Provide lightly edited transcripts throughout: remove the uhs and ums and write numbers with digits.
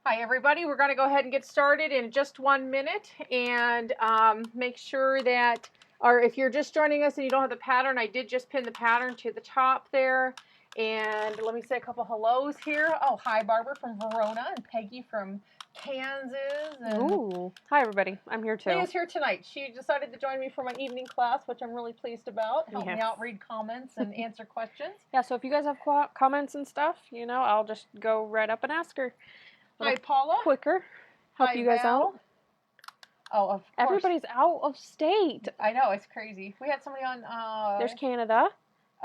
Hi everybody, we're going to go ahead and get started in just 1 minute, and make sure that, or if you're just joining us and you don't have the pattern, I did just pin the pattern to the top there. And let me say a couple hellos here. Oh, hi Barbara from Verona, and Peggy from Kansas. And ooh, hi everybody, I'm here too. Leah's here tonight. She decided to join me for my evening class, which I'm really pleased about. Help me out, read comments, and answer questions. Yeah, so if you guys have comments and stuff, you know, I'll just go right up and ask her. Hi Paula. Quicker. Help you guys out. Oh, of course. Everybody's out of state. I know, it's crazy. We had somebody on... There's Canada.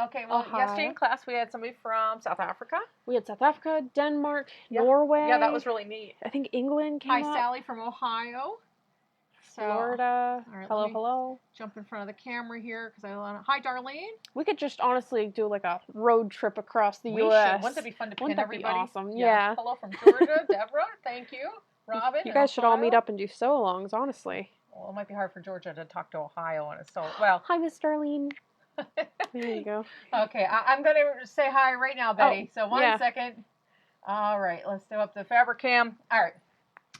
Okay, well, yesterday in class we had somebody from South Africa. We had South Africa, Denmark, Norway. Yeah, that was really neat. I think England came up. Hi, Sally from Ohio. Florida. All right, hello. Jump in front of the camera here because I want to... Hi, Darlene. We could just honestly do like a road trip across the U.S. Wouldn't that be fun to pin everybody? Wouldn't that be awesome? Yeah. Hello from Georgia, Deborah. Thank you. Robin. You guys should all meet up and do sew-alongs, honestly. Well, it might be hard for Georgia to talk to Ohio on a sew. Well. Hi, Miss Darlene. There you go. Okay, I'm going to say hi right now, Betty. So one second. All right, let's do up the fabric cam. All right.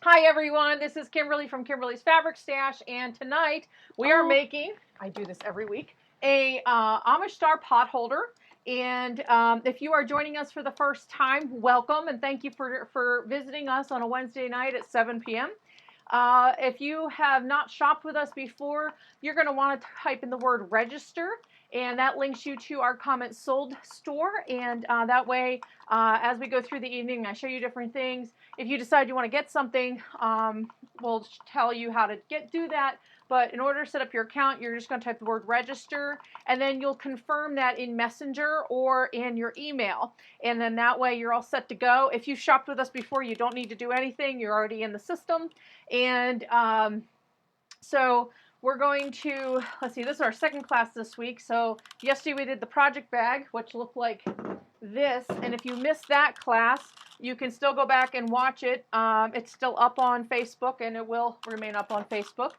Hi, everyone. This is Kimberly from Kimberly's Fabric Stash, and tonight we are making, I do this every week, a Amish Star potholder. And if you are joining us for the first time, welcome, and thank you for visiting us on a Wednesday night at 7 p.m. If you have not shopped with us before, you're going to want to type in the word register, and that links you to our comment sold store. And that way, as we go through the evening, I show you different things. If you decide you want to get something, we'll tell you how to do that. But in order to set up your account, you're just going to type the word register, and then you'll confirm that in Messenger or in your email. And then that way you're all set to go. If you've shopped with us before, you don't need to do anything. You're already in the system. And so we're going to, let's see, this is our second class this week. So yesterday we did the project bag, which looked like this. And if you missed that class, you can still go back and watch it. It's still up on Facebook, and it will remain up on Facebook,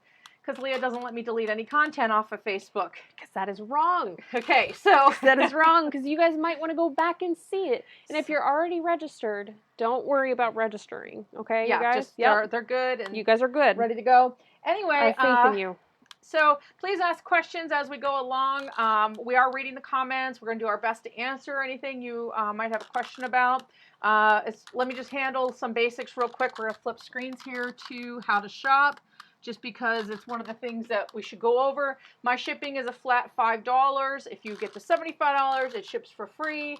because Leah doesn't let me delete any content off of Facebook. Because that is wrong. Okay, so. That is wrong, because you guys might want to go back and see it. And if you're already registered, don't worry about registering. Okay, yeah, you guys? Just, they're good. And you guys are good. Ready to go. Anyway. I have faith in you. So please ask questions as we go along. We are reading the comments. We're going to do our best to answer anything you might have a question about. Let me just handle some basics real quick. We're going to flip screens here to how to shop, just because it's one of the things that we should go over. My shipping is a flat $5. If you get to $75, it ships for free.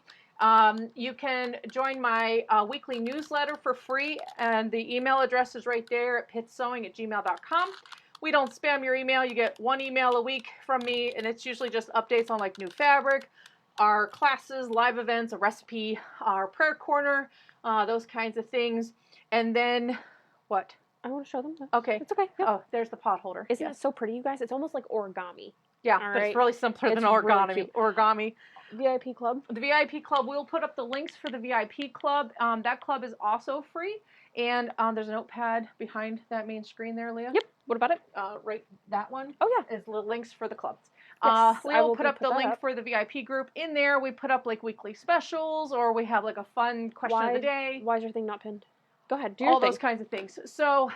You can join my weekly newsletter for free, and the email address is right there at pittsewing@gmail.com. We don't spam your email. You get one email a week from me, and it's usually just updates on like new fabric, our classes, live events, a recipe, our prayer corner, those kinds of things. And then, what? I want to show them. Okay. It's okay. Yep. Oh, there's the potholder. Isn't it so pretty, you guys? It's almost like origami. Yeah, but it's really simpler than origami. VIP club. The VIP club, we'll put up the links for the VIP club. That club is also free. And there's a notepad behind that main screen there, Leah. Yep. What about it? Right, that one. Oh, yeah. Is the links for the clubs. Yes, Leah will put up the link for the VIP group. In there, we put up like weekly specials, or we have like a fun question of the day. Why is your thing not pinned? Go ahead, do your all thing. Those kinds of things. So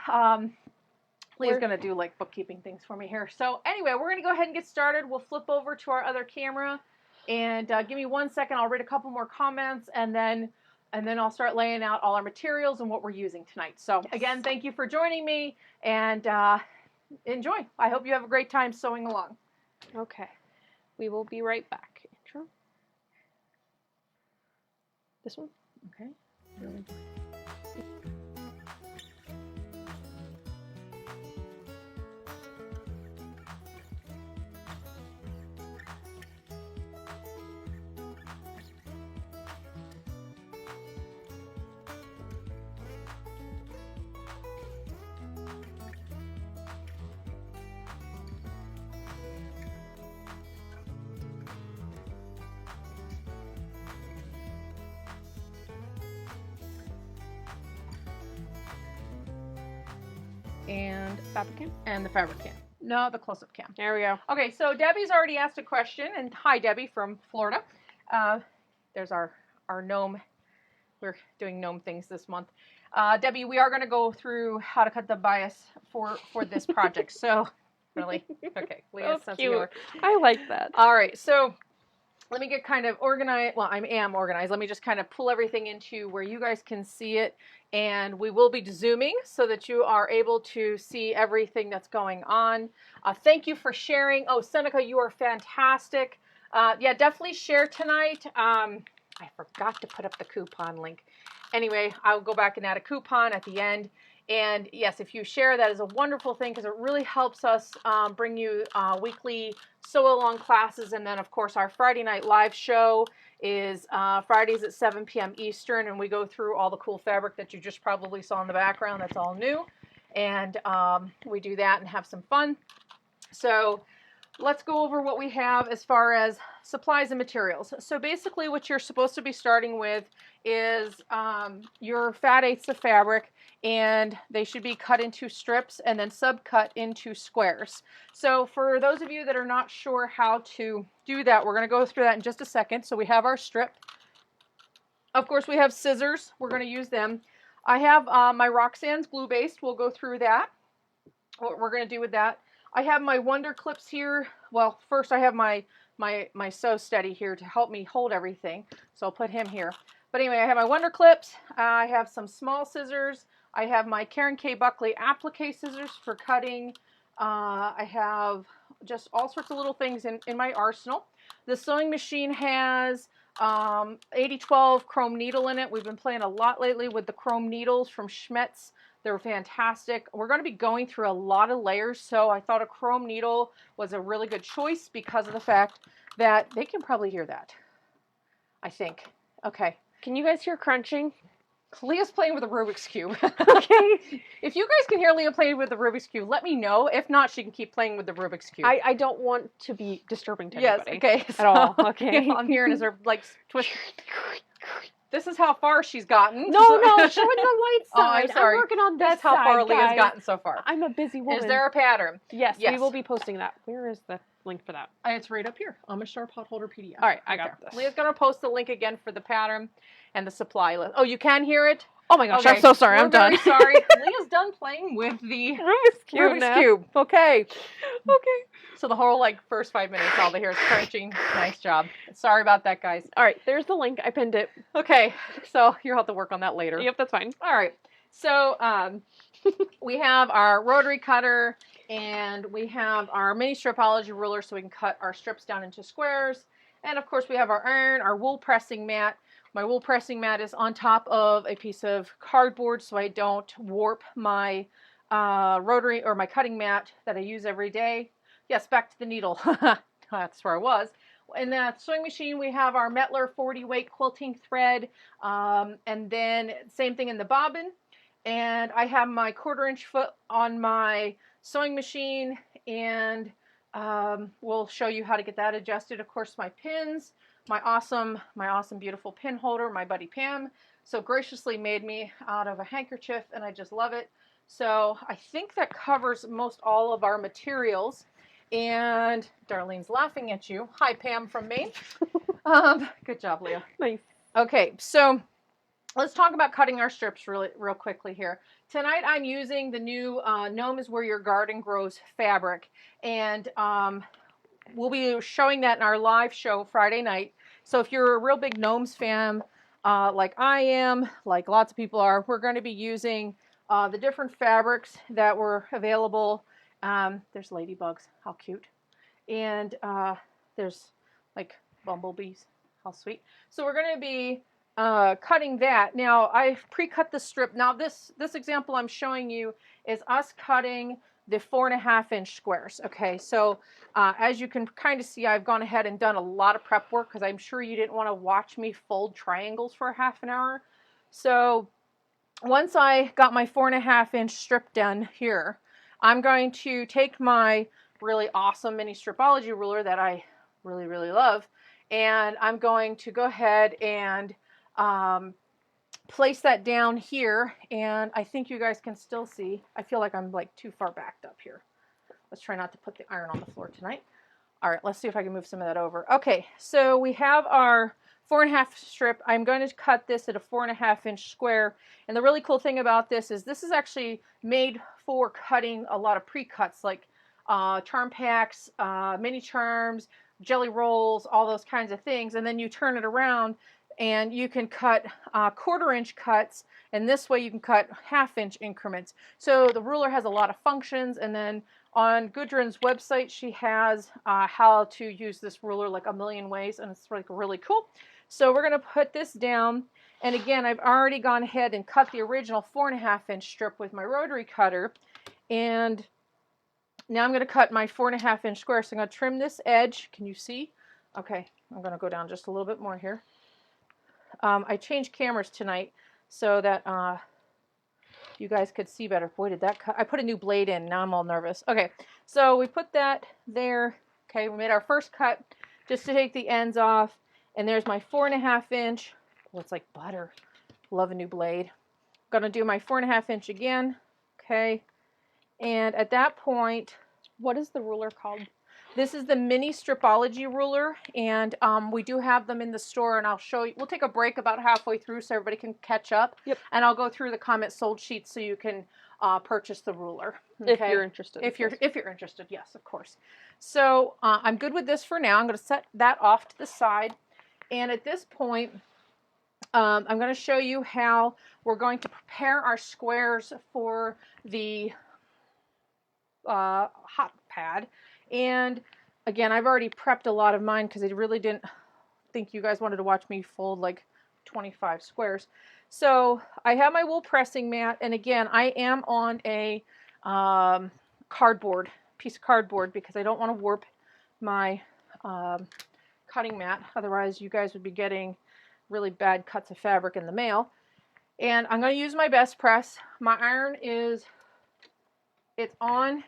Leah's going to do like bookkeeping things for me here. So anyway, we're going to go ahead and get started. We'll flip over to our other camera, and give me 1 second. I'll read a couple more comments, and then I'll start laying out all our materials and what we're using tonight. So again, thank you for joining me, and enjoy. I hope you have a great time sewing along. Okay, we will be right back. Intro. This one. Okay. And fabric cam? And the fabric cam. No, the close-up cam. There we go. Okay, so Debbie's already asked a question, and hi Debbie from Florida. There's our gnome we're doing gnome things this month. Debbie, we are going to go through how to cut the bias for this project. So, really? Okay. Leah's sense of humor. I like that. All right. So, let me get kind of organized. Well, I am organized. Let me just kind of pull everything into where you guys can see it. And we will be zooming so that you are able to see everything that's going on. Thank you for sharing. Oh, Seneca, you are fantastic. Yeah, definitely share tonight. I forgot to put up the coupon link. Anyway, I'll go back and add a coupon at the end. And yes, if you share, that is a wonderful thing because it really helps us bring you weekly sew-along classes. And then, of course, our Friday night live show is Fridays at 7 p.m. Eastern. And we go through all the cool fabric that you just probably saw in the background. That's all new. And we do that and have some fun. So let's go over what we have as far as supplies and materials. So basically what you're supposed to be starting with is your fat eighths of fabric, and they should be cut into strips and then subcut into squares. So for those of you that are not sure how to do that, we're going to go through that in just a second. So we have our strip. Of course, we have scissors. We're going to use them. I have my Roxanne's glue based. We'll go through that, what we're going to do with that. I have my Wonder Clips here. Well, first I have my Sew Steady here to help me hold everything. So I'll put him here. But anyway, I have my Wonder Clips. I have some small scissors. I have my Karen K. Buckley applique scissors for cutting. I have just all sorts of little things in my arsenal. The sewing machine has 8012 chrome needle in it. We've been playing a lot lately with the chrome needles from Schmetz. They're fantastic. We're going to be going through a lot of layers, so I thought a chrome needle was a really good choice because of the fact that they can probably hear that, I think. Okay. Can you guys hear crunching? Leah's playing with a Rubik's Cube. Okay. If you guys can hear Leah playing with the Rubik's Cube, let me know. If not, she can keep playing with the Rubik's Cube. I don't want to be disturbing to anybody. Okay. At all. Okay. Yeah, I'm hearing is her like twist. This is how far she's gotten. No, showing the white side. Oh, I'm sorry. I'm working on this That's how far side, Leah's guys. gotten so far. I'm a busy woman. Is there a pattern? Yes, Yes. we will be posting that. Where is the link for that? It's right up here. Amish Star Potholder PDF. All right, I got this. Leah's going to post the link again for the pattern and the supply list. Oh, you can hear it? Oh my gosh, Okay. I'm so sorry. I'm done. Very sorry. Leah's done playing with the Rubik's Cube. Okay. Okay. So the whole first 5 minutes, all they hear is crunching. Nice job. Sorry about that, guys. All right, there's the link. I pinned it. Okay. So you'll have to work on that later. Yep, that's fine. All right. So we have our rotary cutter and we have our mini Stripology ruler so we can cut our strips down into squares. And of course we have our iron, our wool pressing mat. My wool pressing mat is on top of a piece of cardboard so I don't warp my rotary or my cutting mat that I use every day. Yes, back to the needle. That's where I was. In the sewing machine, we have our Metler 40 weight quilting thread, and then same thing in the bobbin. And I have my 1/4 inch foot on my sewing machine, and we'll show you how to get that adjusted. Of course, my pins, my awesome, beautiful pin holder, my buddy Pam so graciously made me out of a handkerchief, and I just love it. So I think that covers most all of our materials. And Darlene's laughing at you. Hi, Pam from Maine. Good job, Leah. Nice. Okay, so let's talk about cutting our strips real quickly here. Tonight I'm using the new Gnome is Where Your Garden Grows fabric. And we'll be showing that in our live show Friday night. So if you're a real big Gnomes fan, like I am, like lots of people are, we're going to be using the different fabrics that were available. There's ladybugs, how cute. And there's like bumblebees, how sweet. So we're going to be cutting that. Now I've pre-cut the strip. Now this example I'm showing you is us cutting the 4.5 inch squares. Okay, so as you can kind of see, I've gone ahead and done a lot of prep work because I'm sure you didn't want to watch me fold triangles for half an hour. So once I got my 4.5 inch strip done here, I'm going to take my really awesome mini Stripology ruler that I really, really love, and I'm going to go ahead and place that down here, and I think you guys can still see. I feel like I'm like too far backed up here. Let's try not to put the iron on the floor tonight. All right, let's see if I can move some of that over. Okay, so we have our 4.5 strip. I'm going to cut this at a 4.5 inch square. And the really cool thing about this is actually made for cutting a lot of pre-cuts, like charm packs, mini charms, jelly rolls, all those kinds of things. And then you turn it around and you can cut 1/4 inch cuts, and this way you can cut 1/2 inch increments. So the ruler has a lot of functions, and then on Gudrun's website she has how to use this ruler like a million ways, and it's like really cool. So we're going to put this down, and again, I've already gone ahead and cut the original 4.5 inch strip with my rotary cutter, and now I'm going to cut my 4.5 inch square. So I'm going to trim this edge. Can you see? Okay, I'm going to go down just a little bit more here. I changed cameras tonight so that you guys could see better. Boy, did that cut. I put a new blade in. Now I'm all nervous. Okay, so we put that there. Okay, we made our first cut just to take the ends off. And there's my 4.5 inch. Well, it's like butter. Love a new blade. I'm going to do my 4.5 inch again. Okay, and at that point, what is the ruler called? This is the mini Stripology ruler, and we do have them in the store, and I'll show you. We'll take a break about halfway through so everybody can catch up. Yep. And I'll go through the comment sold sheets so you can purchase the ruler. Okay? If you're interested. If you're interested, yes, of course. So I'm good with this for now. I'm going to set that off to the side, and at this point, I'm going to show you how we're going to prepare our squares for the hot pad. And again, I've already prepped a lot of mine because I really didn't think you guys wanted to watch me fold like 25 squares. So I have my wool pressing mat, and again, I am on a piece of cardboard because I don't want to warp my cutting mat. Otherwise, you guys would be getting really bad cuts of fabric in the mail. And I'm going to use my best press. My iron is... It's on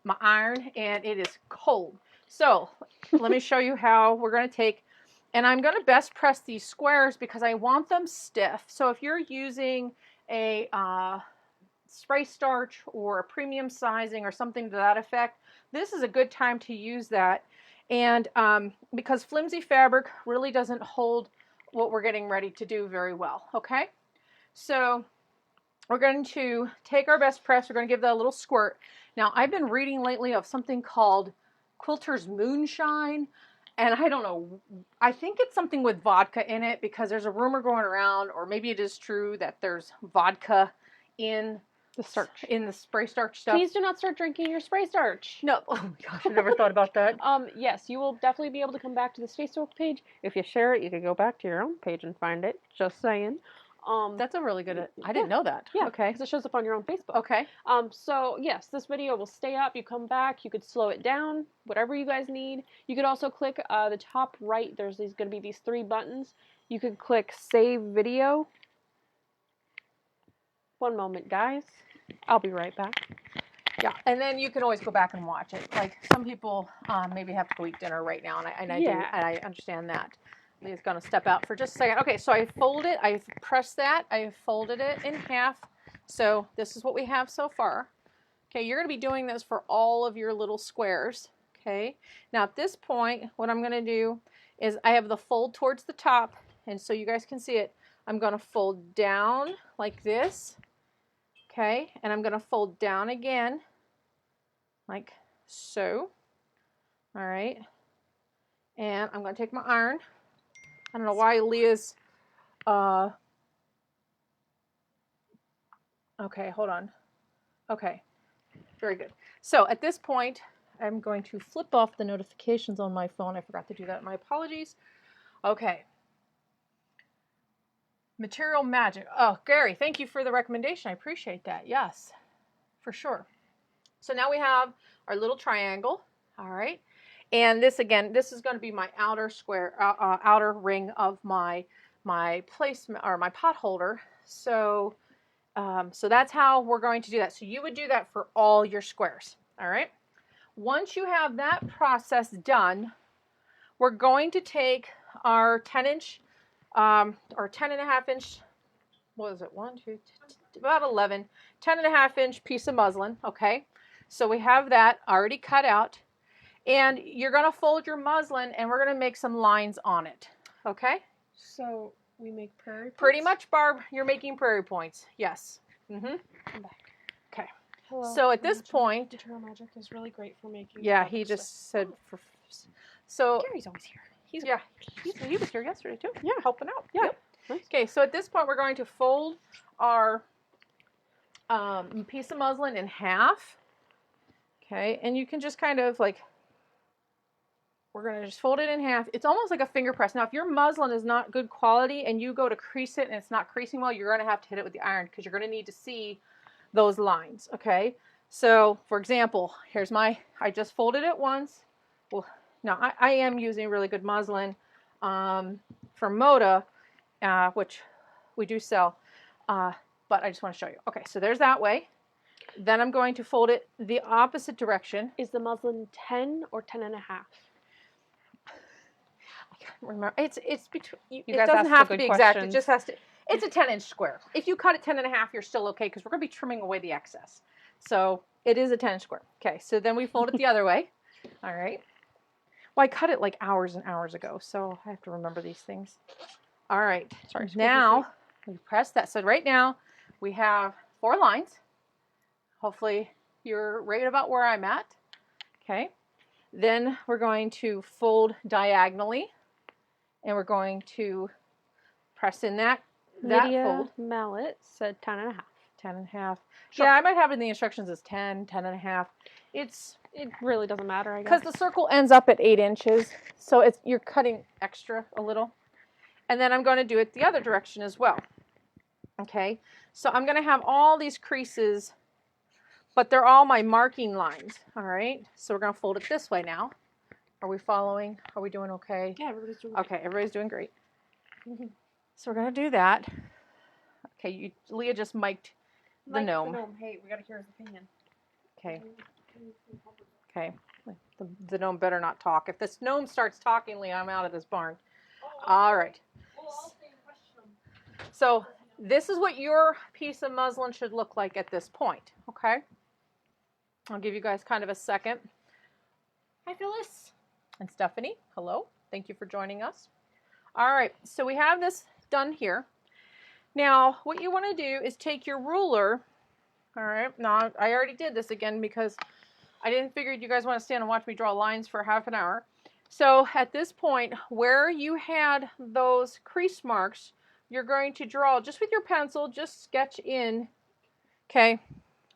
my iron, and it is cold. So let me show you how we're going to take, and I'm going to best press these squares because I want them stiff. So if you're using a spray starch or a premium sizing or something to that effect, this is a good time to use that. And because flimsy fabric really doesn't hold what we're getting ready to do very well. Okay, so we're going to take our best press. We're going to give that a little squirt. Now, I've been reading lately of something called Quilter's Moonshine, and I don't know. I think it's something with vodka in it because there's a rumor going around, or maybe it is true, that there's vodka in the starch, in the spray starch stuff. Please do not start drinking your spray starch. No. Oh my gosh, I never thought about that. Yes, you will definitely be able to come back to this Facebook page. If you share it, you can go back to your own page and find it. Just saying. That's a really good, I didn't know that. Yeah, okay. because it shows up on your own Facebook. Okay. So yes, this video will stay up. You come back, you could slow it down, whatever you guys need. You could also click the top right. There's going to be these 3 buttons. You could click Save Video. One moment, guys. I'll be right back. Yeah, and then you can always go back and watch it. Like some people maybe have to go eat dinner right now, and I understand that. Leah's going to step out for just a second. Okay, so I fold it. I've pressed that. I've folded it in half. So this is what we have so far. Okay, you're going to be doing this for all of your little squares. Okay, now at this point, what I'm going to do is I have the fold towards the top, and so you guys can see it. I'm going to fold down like this. Okay, and I'm going to fold down again like so. All right, and I'm going to take my iron. I don't know why Leah's, okay, hold on. Okay, very good. So at this point, I'm going to flip off the notifications on my phone. I forgot to do that. My apologies. Okay. Material Magic. Oh, Gary, thank you for the recommendation. I appreciate that. Yes, for sure. So now we have our little triangle. All right. And this, again, this is going to be my outer square, outer ring of my placement, or my pot holder. So, so that's how we're going to do that. So you would do that for all your squares. All right. Once you have that process done, we're going to take our 10-inch, or 10.5 inch. What is it? 1, 2, about 11, 10.5 inch piece of muslin. Okay. So we have that already cut out. And you're going to fold your muslin, and we're going to make some lines on it. Okay? So we make prairie points? Pretty much, Barb, you're making prairie points. Yes. Mm-hmm. I'm back. Okay. Hello. So at this point... Eternal Magic is really great for making... Yeah, he just said... So... Gary's always here. He was here yesterday, too. Yeah. Helping out. Yeah. Yep. Nice. Okay, so at this point, we're going to fold our piece of muslin in half. Okay, and you can just kind of like... We're going to just fold it in half. It's almost like a finger press. Now, if your muslin is not good quality and you go to crease it and it's not creasing well, you're going to have to hit it with the iron because you're going to need to see those lines, okay? So, for example, here's my, I just folded it once. Well, now I am using really good muslin from Moda, which we do sell, but I just want to show you. Okay, so there's that way. Then I'm going to fold it the opposite direction. Is the muslin 10 or 10 and a half? Remember, it's between. You it doesn't have to be exact. It just has to. It's a 10-inch square. If you cut it 10 and a half, you're still okay because we're going to be trimming away the excess. So it is a 10-inch square. Okay, so then we fold it the other way. All right. Well, I cut it like hours and hours ago, so I have to remember these things. All right. Sorry. Now we press that. So right now we have 4 lines. Hopefully you're right about where I'm at. Okay. Then we're going to fold diagonally. And we're going to press in that fold. Mallet said 10 and a half. 10 and a half. Sure. Yeah, I might have it in the instructions as 10, 10 and a half. It really doesn't matter, I guess. Because the circle ends up at 8 inches. So you're cutting extra a little. And then I'm going to do it the other direction as well. Okay. So I'm going to have all these creases, but they're all my marking lines. All right. So we're going to fold it this way now. Are we following? Are we doing okay? Yeah, everybody's doing great. Okay, everybody's doing great. So we're going to do that. Okay, Leah just mic'd the gnome. Hey, we got to hear his opinion. Okay. Okay. The gnome better not talk. If this gnome starts talking, Leah, I'm out of this barn. All right. So this is what your piece of muslin should look like at this point. Okay? I'll give you guys kind of a second. Hi, Phyllis. And Stephanie, hello. Thank you for joining us. All right, so we have this done here. Now, what you want to do is take your ruler. All right, now I already did this again because I didn't figure you guys want to stand and watch me draw lines for half an hour. So at this point, where you had those crease marks, you're going to draw just with your pencil, just sketch in, okay?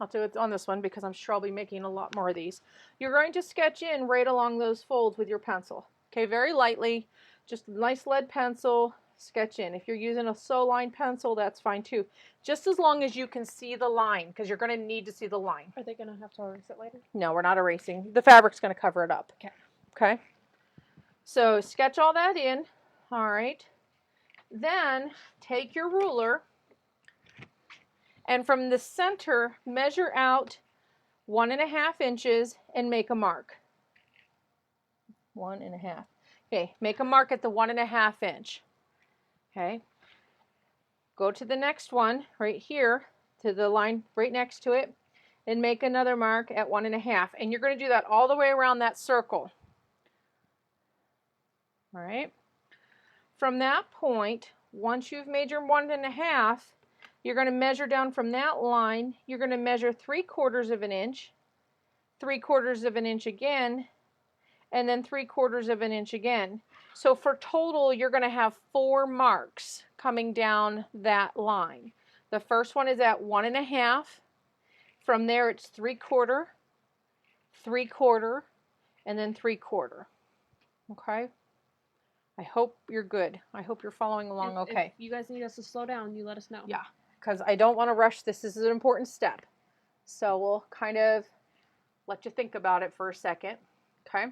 I'll do it on this one because I'm sure I'll be making a lot more of these. You're going to sketch in right along those folds with your pencil. Okay, very lightly, just a nice lead pencil, sketch in. If you're using a Soline pencil, that's fine too. Just as long as you can see the line, because you're going to need to see the line. Are they going to have to erase it later? No, we're not erasing. The fabric's going to cover it up. Okay. Okay. So sketch all that in. All right. Then take your ruler. And from the center, measure out 1.5 inches and make a mark. 1.5. Okay, make a mark at the 1.5 inch. Okay. Go to the next one right here, to the line right next to it, and make another mark at 1.5. And you're going to do that all the way around that circle. All right. From that point, once you've made your 1.5, you're going to measure down from that line. You're going to measure 3/4 of an inch, 3/4 of an inch again, and then 3/4 of an inch again. So for total, you're going to have 4 marks coming down that line. The first one is at 1.5. From there, it's 3/4, 3/4, and then 3/4. Okay? I hope you're good. I hope you're following along okay. If you guys need us to slow down, you let us know. Yeah, because I don't want to rush this. This is an important step. So we'll kind of let you think about it for a second. Okay?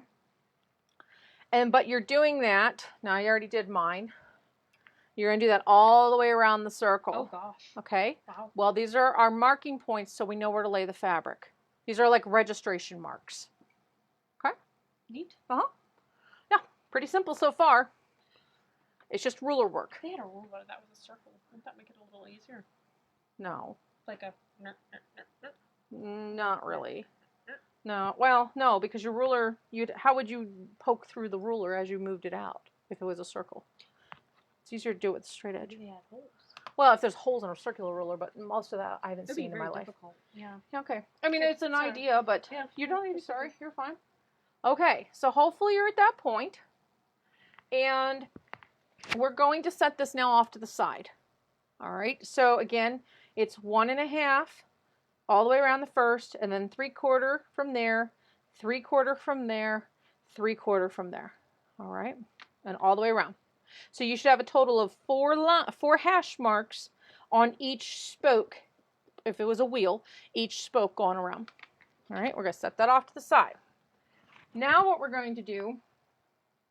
But you're doing that. Now, I already did mine. You're going to do that all the way around the circle. Oh, gosh. Okay? Wow. Well, these are our marking points so we know where to lay the fabric. These are like registration marks. Okay? Neat. Uh-huh. Yeah, pretty simple so far. It's just ruler work. They had a rule that was a circle. Wouldn't that make it a little easier? No. Like a... Not really. No. Well, no, because your ruler, how would you poke through the ruler as you moved it out if it was a circle? It's easier to do it with straight edge. Yeah, holes. Well, if there's holes in a circular ruler, but most of that I haven't seen in my life. Yeah. Okay. I mean, it's an Sorry. idea, but Yeah, you don't need to be sorry. You're fine. Okay, so hopefully you're at that point. And we're going to set this now off to the side. All right, so again, it's 1.5 all the way around the first, and then 3/4 from there, 3/4 from there, 3/4 from there. All right, and all the way around. So you should have a total of 4 hash marks on each spoke. If it was a wheel, each spoke going around. All right, we're going to set that off to the side. Now what we're going to do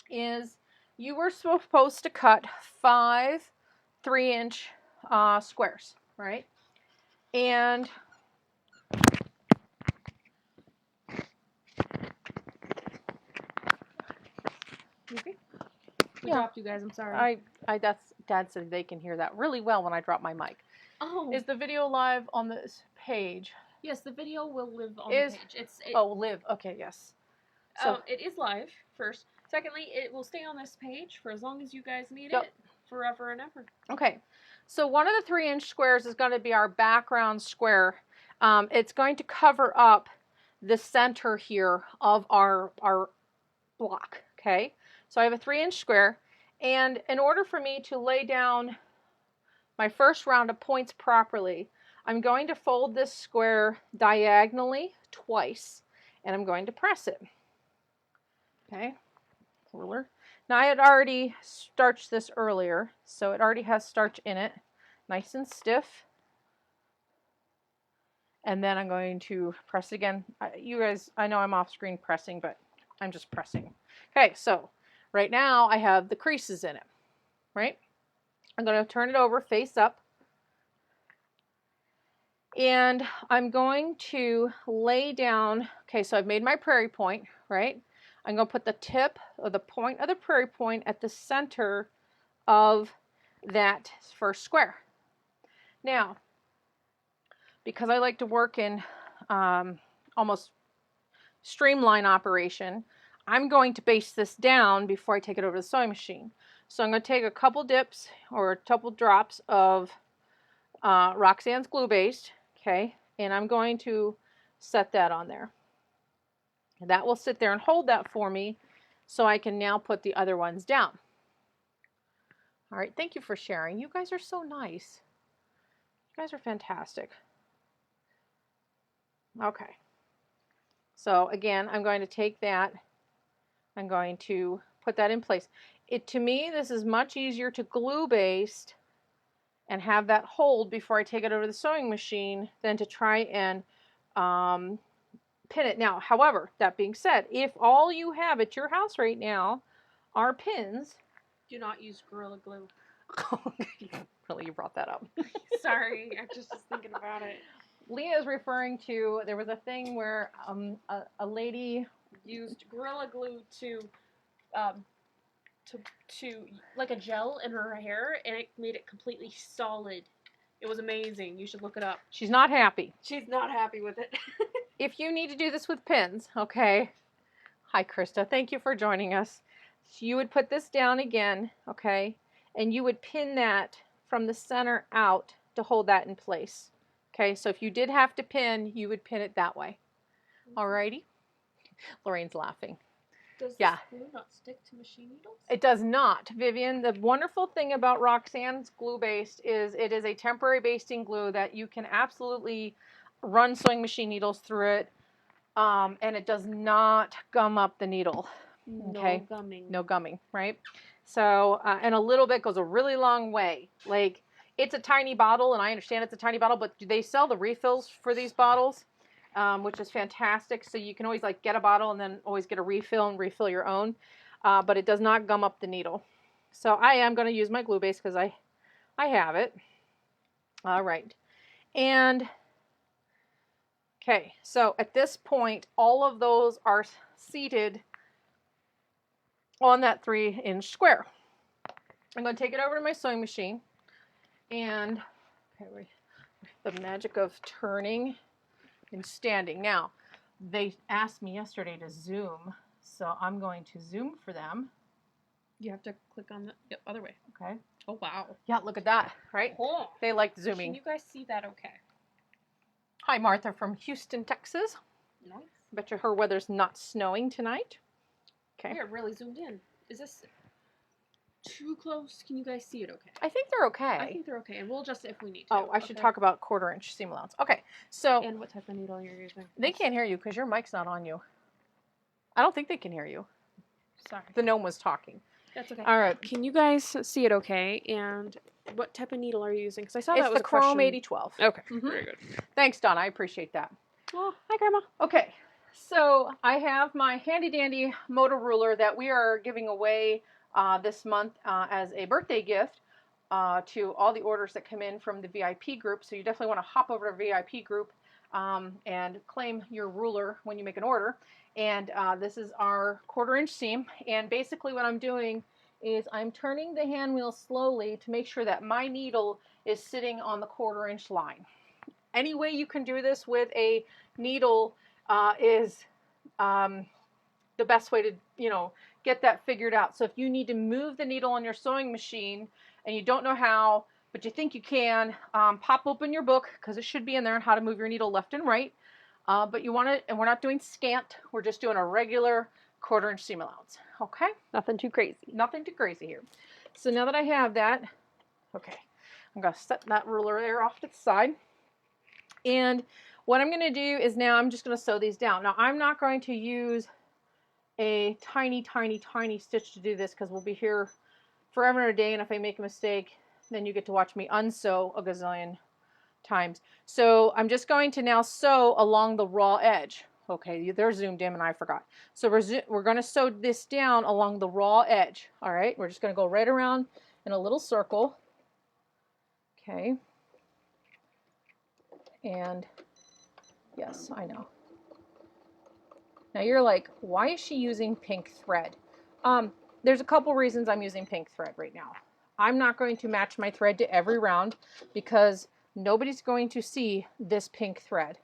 is you were supposed to cut 5 3-inch squares, right? And We dropped you guys. I'm sorry. Dad said they can hear that really well when I drop my mic. Oh. Is the video live on this page? Yes, the video will live on the page. Live. Okay, yes. So it is live, first. Secondly, it will stay on this page for as long as you guys need it, forever and ever. Okay. So one of the 3-inch squares is going to be our background square. It's going to cover up the center here of our block. Okay. So I have a 3-inch square, and in order for me to lay down my first round of points properly, I'm going to fold this square diagonally twice, and I'm going to press it. Okay, ruler. Now I had already starched this earlier, so it already has starch in it, nice and stiff. And then I'm going to press it again. You guys, I know I'm off screen pressing, but I'm just pressing. Okay, so right now I have the creases in it, right? I'm going to turn it over face up. And I'm going to lay down, okay, so I've made my prairie point, right? I'm going to put the tip of the point of the prairie point at the center of that first square. Now, because I like to work in almost streamline operation, I'm going to base this down before I take it over to the sewing machine. So I'm going to take a couple dips or a couple drops of Roxanne's glue based, okay, and I'm going to set that on there. And that will sit there and hold that for me so I can now put the other ones down. All right, thank you for sharing. You guys are so nice. You guys are fantastic. Okay. So again, I'm going to take that. I'm going to put that in place. To me, this is much easier to glue baste and have that hold before I take it over to the sewing machine than to try and pin it. Now, however, that being said, if all you have at your house right now are pins, do not use Gorilla Glue. Really, you brought that up. Sorry, I just was thinking about it. Leah is referring to, there was a thing where a lady used Gorilla Glue to like a gel in her hair, and it made it completely solid. It was amazing. You should look it up. She's not happy. She's not happy with it. If you need to do this with pins, okay. Hi, Krista. Thank you for joining us. So you would put this down again, okay, and you would pin that from the center out to hold that in place. Okay, so if you did have to pin, you would pin it that way. Alrighty. Lorraine's laughing. Does this glue not stick to machine needles? It does not, Vivian. The wonderful thing about Roxanne's glue based is it is a temporary basting glue that you can absolutely run sewing machine needles through it, and it does not gum up the needle. Okay? No gumming. No gumming, right? So, and a little bit goes a really long way. Like, it's a tiny bottle, and I understand it's a tiny bottle, but they sell the refills for these bottles, which is fantastic. So you can always like get a bottle and then always get a refill and refill your own, but it does not gum up the needle. So I am going to use my glue base because I have it. All right. And, okay, so at this point, all of those are seated on that 3-inch square. I'm going to take it over to my sewing machine. And okay, the magic of turning and standing. Now, they asked me yesterday to zoom, so I'm going to zoom for them. You have to click on the other way. Okay. Oh, wow. Yeah, look at that, right? Oh. They like zooming. Can you guys see that okay? Hi, Martha from Houston, Texas. Nice. Bet you her weather's not snowing tonight. Okay. We are really zoomed in. Is this too close? Can you guys see it okay? I think they're okay. I think they're okay, and we'll adjust it if we need to. Oh, I should talk about 1/4 inch seam allowance. Okay, so. And what type of needle you're using? They can't hear you because your mic's not on you. I don't think they can hear you. Sorry. The gnome was talking. That's okay. All right. Can you guys see it okay? And what type of needle are you using? Because I saw It's that was the Chrome a 8012. Okay. Very good. Thanks, Donna. I appreciate that. Oh, hi, Grandma. Okay. So I have my handy dandy motor ruler that we are giving away this month as a birthday gift to all the orders that come in from the VIP group. So you definitely want to hop over to VIP group and claim your ruler when you make an order. And this is our 1/4 inch seam. And basically what I'm doing is I'm turning the hand wheel slowly to make sure that my needle is sitting on the 1/4 inch line. Any way you can do this with a needle is the best way to, get that figured out. So if you need to move the needle on your sewing machine and you don't know how, but you think you can, pop open your book, because it should be in there, on how to move your needle left and right. But you want it, and we're not doing scant, we're just doing a regular 1/4 inch seam allowance. Okay? Nothing too crazy. Nothing too crazy here. So now that I have that, okay, I'm going to set that ruler there off to the side. And what I'm going to do is now I'm just going to sew these down. Now I'm not going to use a tiny, tiny, tiny stitch to do this, because we'll be here forever and a day, and if I make a mistake, then you get to watch me unsew a gazillion times. So I'm just going to now sew along the raw edge. Okay, they're zoomed in and I forgot. So we're going to sew this down along the raw edge. All right, we're just going to go right around in a little circle. Okay. And yes, I know. Now you're like, why is she using pink thread? There's a couple reasons I'm using pink thread right now. I'm not going to match my thread to every round because nobody's going to see this pink thread.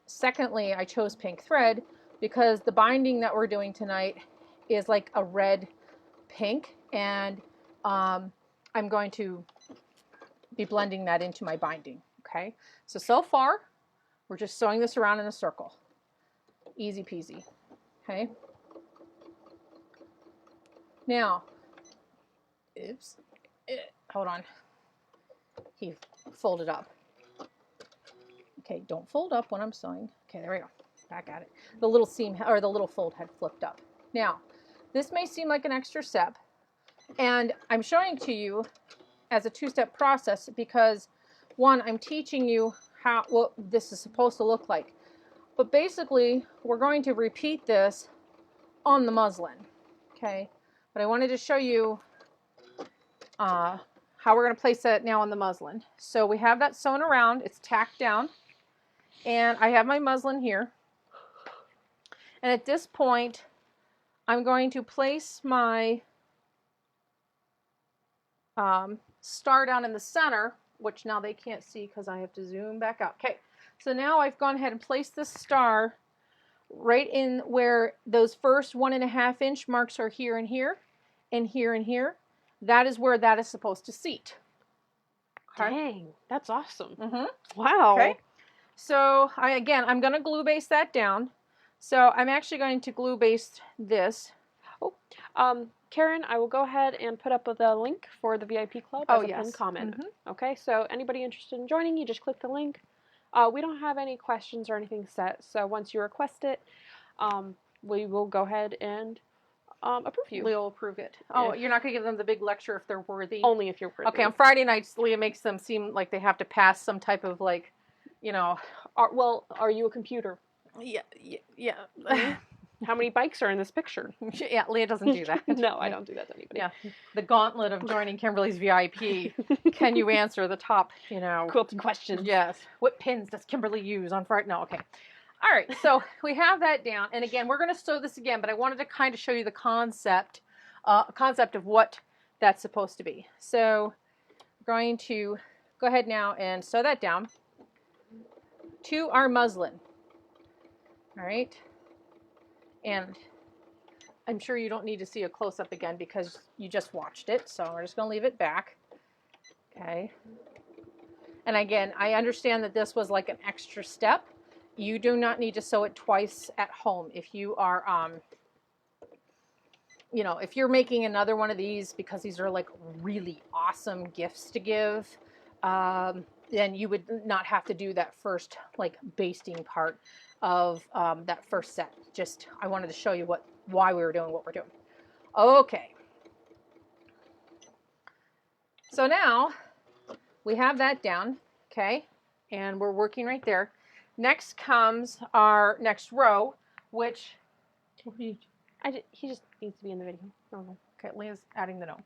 Secondly, I chose pink thread because the binding that we're doing tonight is like a red pink, and I'm going to be blending that into my binding. Okay, so far we're just sewing this around in a circle. Easy peasy. Okay. Now, oops, hold on. He folded up. Okay, don't fold up when I'm sewing. Okay, there we go. Back at it. The little seam, or the little fold had flipped up. Now, this may seem like an extra step, and I'm showing to you as a two-step process because, one, I'm teaching you what this is supposed to look like. But basically, we're going to repeat this on the muslin. Okay, but I wanted to show you how we're going to place that now on the muslin. So we have that sewn around, it's tacked down, and I have my muslin here. And at this point, I'm going to place my star down in the center, which now they can't see because I have to zoom back out. Okay, so now I've gone ahead and placed this star right in where those first 1.5 inch marks are, here and here, and here and here. That is where that is supposed to seat. Okay. Dang, that's awesome. Mm-hmm. Wow. Okay. So I'm going to glue base that down. So I'm actually going to glue base this. Oh, Karen, I will go ahead and put up the link for the VIP club as a pinned comment. Mm-hmm. Okay, so anybody interested in joining, you just click the link. We don't have any questions or anything set, so once you request it, we will go ahead and approve you. We'll approve it. Oh, you're not going to give them the big lecture if they're worthy? Only if you're worthy. Okay, on Friday nights, Leah makes them seem like they have to pass some type of, like, are you a computer? Yeah. Mm-hmm. How many bikes are in this picture? Yeah, Leah doesn't do that. No, I don't do that to anybody. Yeah, the gauntlet of joining Kimberly's VIP. Can you answer the top, quilted questions? Yes. What pins does Kimberly use on Friday? No, okay. All right, so we have that down. And again, we're going to sew this again, but I wanted to kind of show you the concept of what that's supposed to be. So we're going to go ahead now and sew that down to our muslin. All right. And I'm sure you don't need to see a close-up again because you just watched it. So we're just going to leave it back. Okay. And again, I understand that this was like an extra step. You do not need to sew it twice at home. If you are, you know, if you're making another one of these because these are like really awesome gifts to give, then you would not have to do that first like basting part of that first set. Just, I wanted to show you why we were doing what we're doing. Okay. So now we have that down, okay? And we're working right there. Next comes our next row, which he just needs to be in the video. Oh. Okay, Leah's adding the note.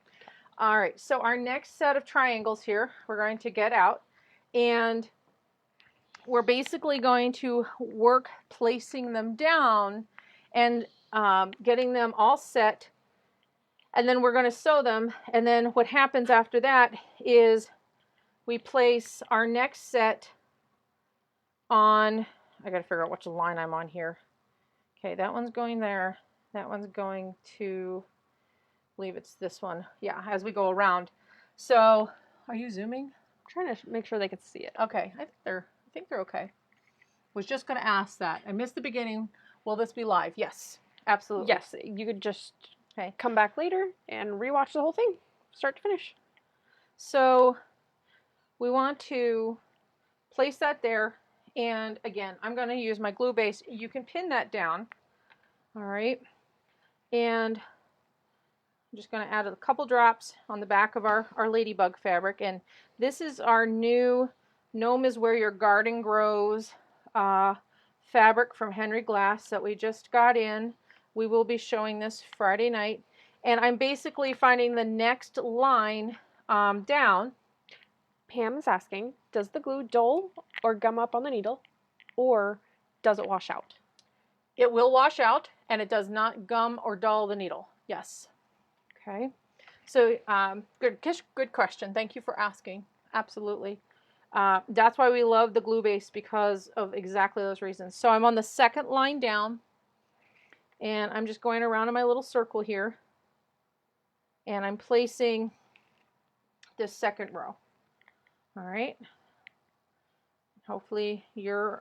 All right, so our next set of triangles here, we're going to get out, and we're basically going to work placing them down and getting them all set, and then we're going to sew them, and then what happens after that is we place our next set on, I got to figure out which line I'm on here. Okay, that one's going there. That one's going to, I believe it's this one. Yeah, as we go around. So, are you zooming? I'm trying to make sure they can see it. Okay, I think they're okay. Was just going to ask that. I missed the beginning. Will this be live? Yes, absolutely. Yes, you could just come back later and rewatch the whole thing, start to finish. So, we want to place that there. And again, I'm going to use my glue base. You can pin that down. All right. And I'm just going to add a couple drops on the back of our ladybug fabric. And this is our new Gnome is Where Your Garden Grows fabric from Henry Glass that we just got in. We will be showing this Friday night. And I'm basically finding the next line down. Pam is asking, does the glue dull or gum up on the needle, or does it wash out? It will wash out, and it does not gum or dull the needle. Yes. Okay. So good question. Thank you for asking. Absolutely. That's why we love the glue base, because of exactly those reasons. So I'm on the second line down, and I'm just going around in my little circle here, and I'm placing this second row. All right. Hopefully you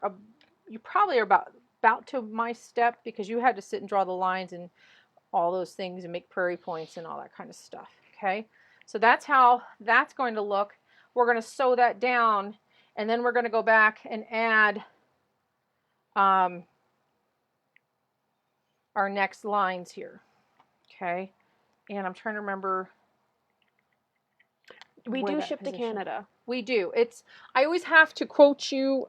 probably are about to my step, because you had to sit and draw the lines and all those things and make prairie points and all that kind of stuff. Okay. So that's how that's going to look. We're going to sew that down, and then we're going to go back and add our next lines here. Okay. And I'm trying to remember. We do ship to Canada. We do. I always have to quote you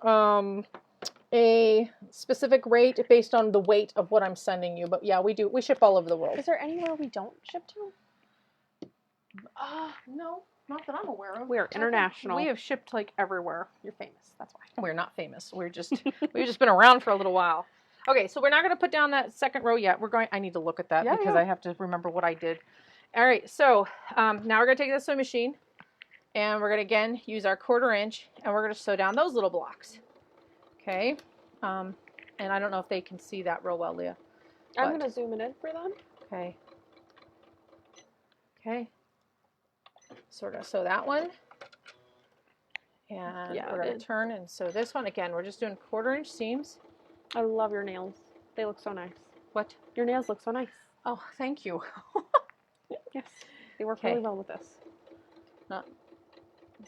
a specific rate based on the weight of what I'm sending you. But yeah, we do. We ship all over the world. Is there anywhere we don't ship to? No, not that I'm aware of. We're international. We have shipped like everywhere. You're famous. That's why. We're not famous. We've just been around for a little while. Okay, so we're not going to put down that second row yet. I need to look at that because I have to remember what I did. All right, so now we're going to take the sewing machine. And we're going to, again, use our 1/4 inch, and we're going to sew down those little blocks. Okay. And I don't know if they can see that real well, Leah. I'm going to zoom it in for them. Okay. Okay. So we're going to sew that one. And we're going to turn and sew this one. Again, we're just doing 1/4 inch seams. I love your nails. They look so nice. What? Your nails look so nice. Oh, thank you. Yes. They work really well with this.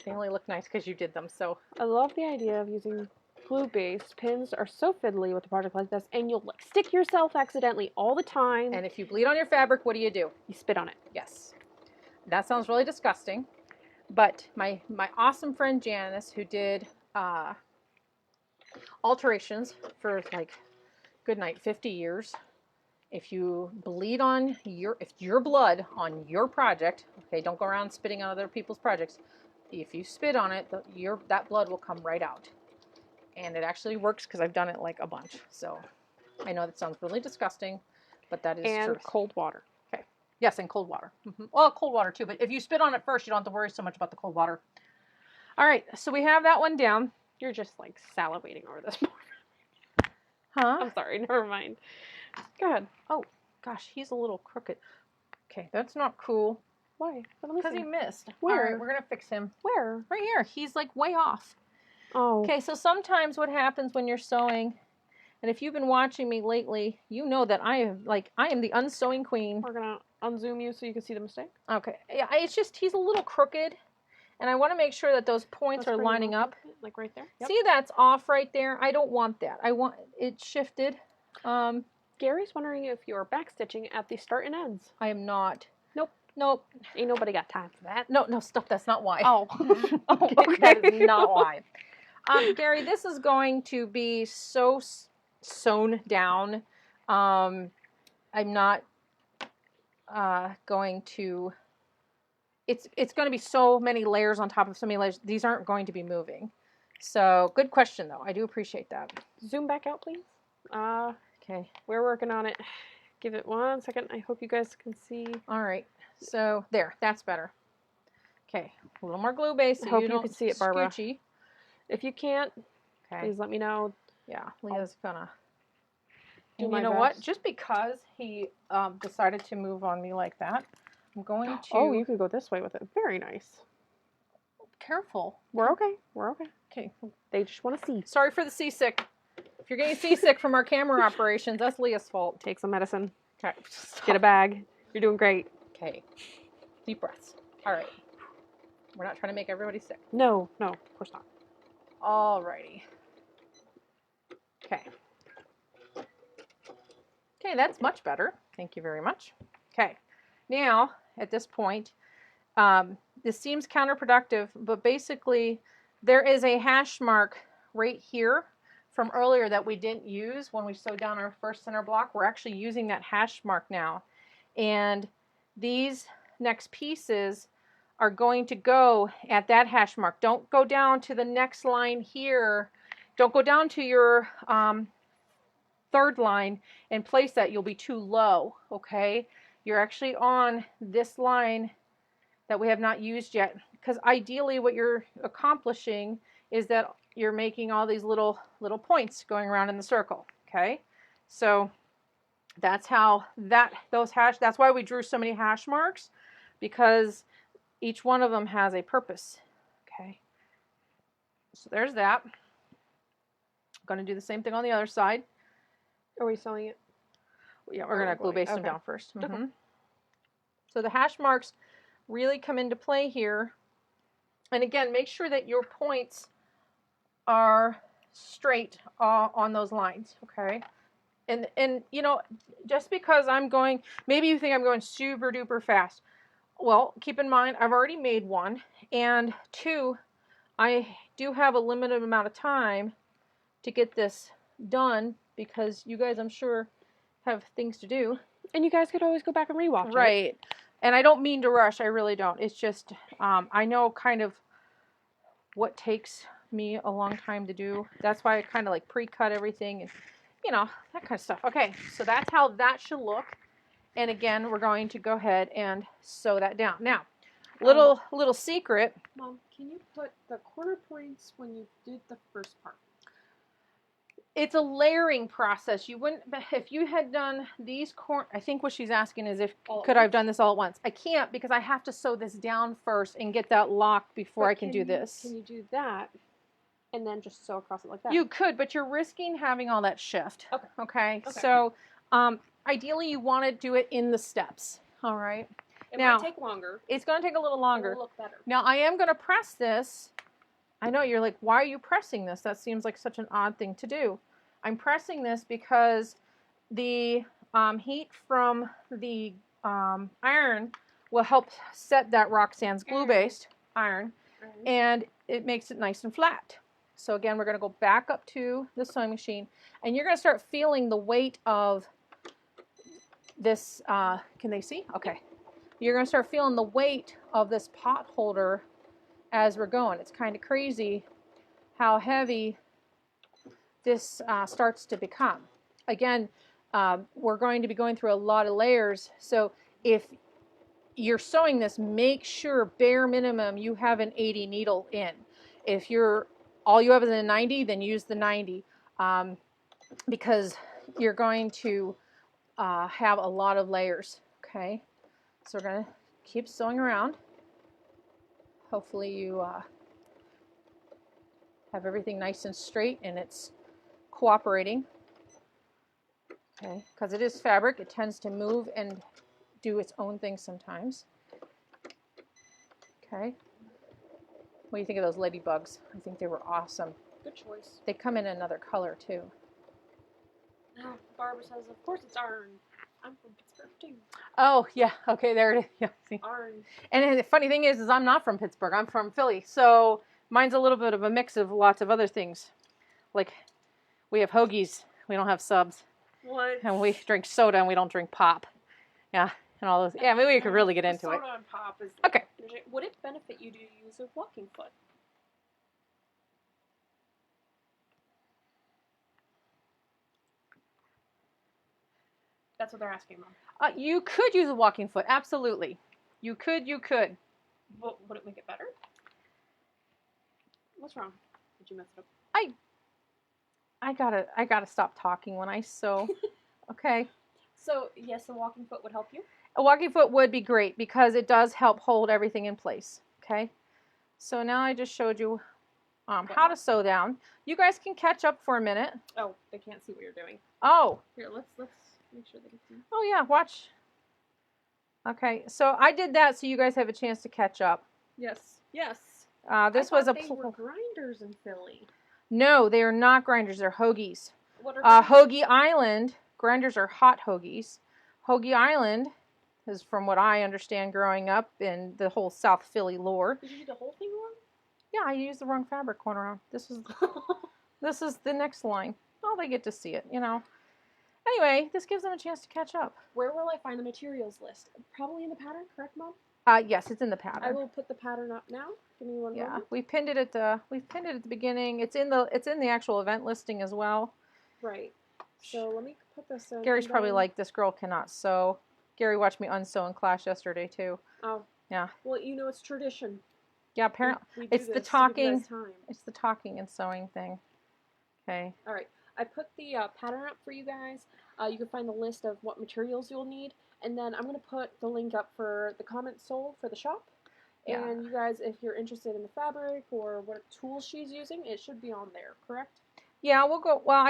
They only look nice because you did them, so. I love the idea of using glue-based pins. Are so fiddly with a project like this, and you'll like stick yourself accidentally all the time. And if you bleed on your fabric, what do? You spit on it. Yes. That sounds really disgusting. But my awesome friend Janice, who did alterations for like good night 50 years, if you bleed on your blood on your project, okay, don't go around spitting on other people's projects. If you spit on it, that blood will come right out. And it actually works because I've done it like a bunch. So I know that sounds really disgusting, but that is true. And cold water. Okay. Yes, and cold water. Well, cold water too, but if you spit on it first, you don't have to worry so much about the cold water. All right, so we have that one down. You're just like salivating over this more. Huh? I'm sorry, never mind. Go ahead. Oh, Gosh, he's a little crooked. Okay, that's not cool. Why? Because he missed. Where? All right, we're going to fix him. Where? Right here. He's like way off. Oh. Okay, so sometimes what happens when you're sewing, and if you've been watching me lately, you know that I am the unsewing queen. We're going to unzoom you so you can see the mistake. Okay. Yeah, it's just he's a little crooked, and I want to make sure that those points are lining up. Like right there. Yep. See, that's off right there. I don't want that. I want it shifted. Gary's wondering if you're backstitching at the start and ends. I am not. Nope. Ain't nobody got time for that. No, stop. That's not why. Oh. Okay. That is not why. Gary, this is going to be so sewn down. I'm not going to... It's going to be so many layers on top of so many layers. These aren't going to be moving. So, good question, though. I do appreciate that. Zoom back out, please. Okay. We're working on it. Give it 1 second. I hope you guys can see. All right. So, there. That's better. Okay. A little more glue base so I hope you don't can see it, Barbara. Scoochy. If you can't, okay, please let me know. Yeah, Leah's gonna. And you know what? Just because he decided to move on me like that, I'm going to... Oh, you could go this way with it. Very nice. Careful. We're okay. We're okay. Okay. They just want to see. Sorry for the seasick. If you're getting seasick from our camera operations, that's Leah's fault. Take some medicine. Okay. Get a bag. You're doing great. Okay. Deep breaths. All right. We're not trying to make everybody sick. No, of course not. All righty. Okay. Okay, that's much better. Thank you very much. Okay. Now, at this point, this seems counterproductive, but basically there is a hash mark right here from earlier that we didn't use when we sewed down our first center block. We're actually using that hash mark now. And these next pieces are going to go at that hash mark. Don't go down to the next line here. Don't go down to your third line and place that. You'll be too low, okay? You're actually on this line that we have not used yet, because ideally what you're accomplishing is that you're making all these little points going around in the circle, okay? So that's how that's why we drew so many hash marks, because each one of them has a purpose, okay? So there's that. I'm going to do the same thing on the other side. Are we sewing it? Yeah, we're going to glue base them down first. Okay. So the hash marks really come into play here. And again, make sure that your points are straight on those lines, okay? And you know, just because I'm going, maybe you think I'm going super duper fast. Well, keep in mind, I've already made one. And two, I do have a limited amount of time to get this done, because you guys, I'm sure, have things to do. And you guys could always go back and rewatch it. Right. And I don't mean to rush. I really don't. It's just, I know kind of what takes me a long time to do. That's why I kind of like pre-cut everything and, you know, that kind of stuff. Okay, so that's how that should look. And again, we're going to go ahead and sew that down. Now, little secret. Mom, can you put the corner points when you did the first part? It's a layering process. You wouldn't, if you had done these I think what she's asking is if could I have done this all at once. I can't, because I have to sew this down first and get that locked before I can do this. Can you do that and then just sew across it like that? You could, but you're risking having all that shift. Okay. So ideally you want to do it in the steps. All right. It might take longer. It's going to take a little longer. It'll look better. Now I am going to press this. I know you're like, why are you pressing this? That seems like such an odd thing to do. I'm pressing this because the heat from the iron will help set that Roxanne's glue-based iron, and it makes it nice and flat. So again, we're going to go back up to the sewing machine, and you're going to start feeling the weight of this. Can they see? Okay. You're going to start feeling the weight of this pot holder as we're going. It's kind of crazy how heavy this starts to become. Again, we're going to be going through a lot of layers, so if you're sewing this, make sure bare minimum you have an 80 needle in. If all you have is a 90, then use the 90, because you're going to have a lot of layers. Okay, so we're going to keep sewing around. Hopefully you have everything nice and straight and it's cooperating. Okay, because it is fabric, it tends to move and do its own thing sometimes. Okay. What do you think of those ladybugs? I think they were awesome. Good choice. They come in another color too. Now, Barbara says, of course it's orange. I'm from Pittsburgh too. Oh, yeah. Okay, there it is. Yeah, see. Orange. And the funny thing is I'm not from Pittsburgh. I'm from Philly. So mine's a little bit of a mix of lots of other things. Like, we have hoagies. We don't have subs. What? And we drink soda and we don't drink pop. Yeah, and all those. Yeah, maybe we could really get into it. Soda and pop is... Okay. Would it benefit you to use a walking foot? That's what they're asking, Mom. You could use a walking foot. Absolutely. You could. But would it make it better? What's wrong? Did you mess it up? I gotta stop talking when I sew. Okay. So, yes, the walking foot would help you? A walking foot would be great because it does help hold everything in place. Okay. So now I just showed you how to sew down. You guys can catch up for a minute. Oh, they can't see what you're doing. Oh. Here, let's make sure they can see. Oh yeah, watch. Okay, so I did that so you guys have a chance to catch up. Yes. Yes. This was a. They were grinders in Philly. No, they are not grinders. They're hoagies. What are Hoagie Island grinders are hot hoagies. Hoagie Island is, from what I understand, growing up in the whole South Philly lore. Did you do the whole thing wrong? Yeah, I used the wrong fabric going around. This is the next line. Oh, they get to see it, you know. Anyway, this gives them a chance to catch up. Where will I find the materials list? Probably in the pattern, correct, Mom? Yes, it's in the pattern. I will put the pattern up now. Give me one moment. Yeah, we pinned it at the beginning. It's in the actual event listing as well. Right. So let me put this in. Gary's probably like, this girl cannot sew. Gary watched me unsew in class yesterday too. Oh. Yeah. Well, you know, it's tradition. Yeah, apparently it's the talking. It's the talking and sewing thing. Okay. All right. I put the pattern up for you guys. You can find the list of what materials you'll need, and then I'm going to put the link up for the comment sold for the shop. Yeah. And you guys, if you're interested in the fabric or what tools she's using, it should be on there, correct? Yeah, we'll go. Well,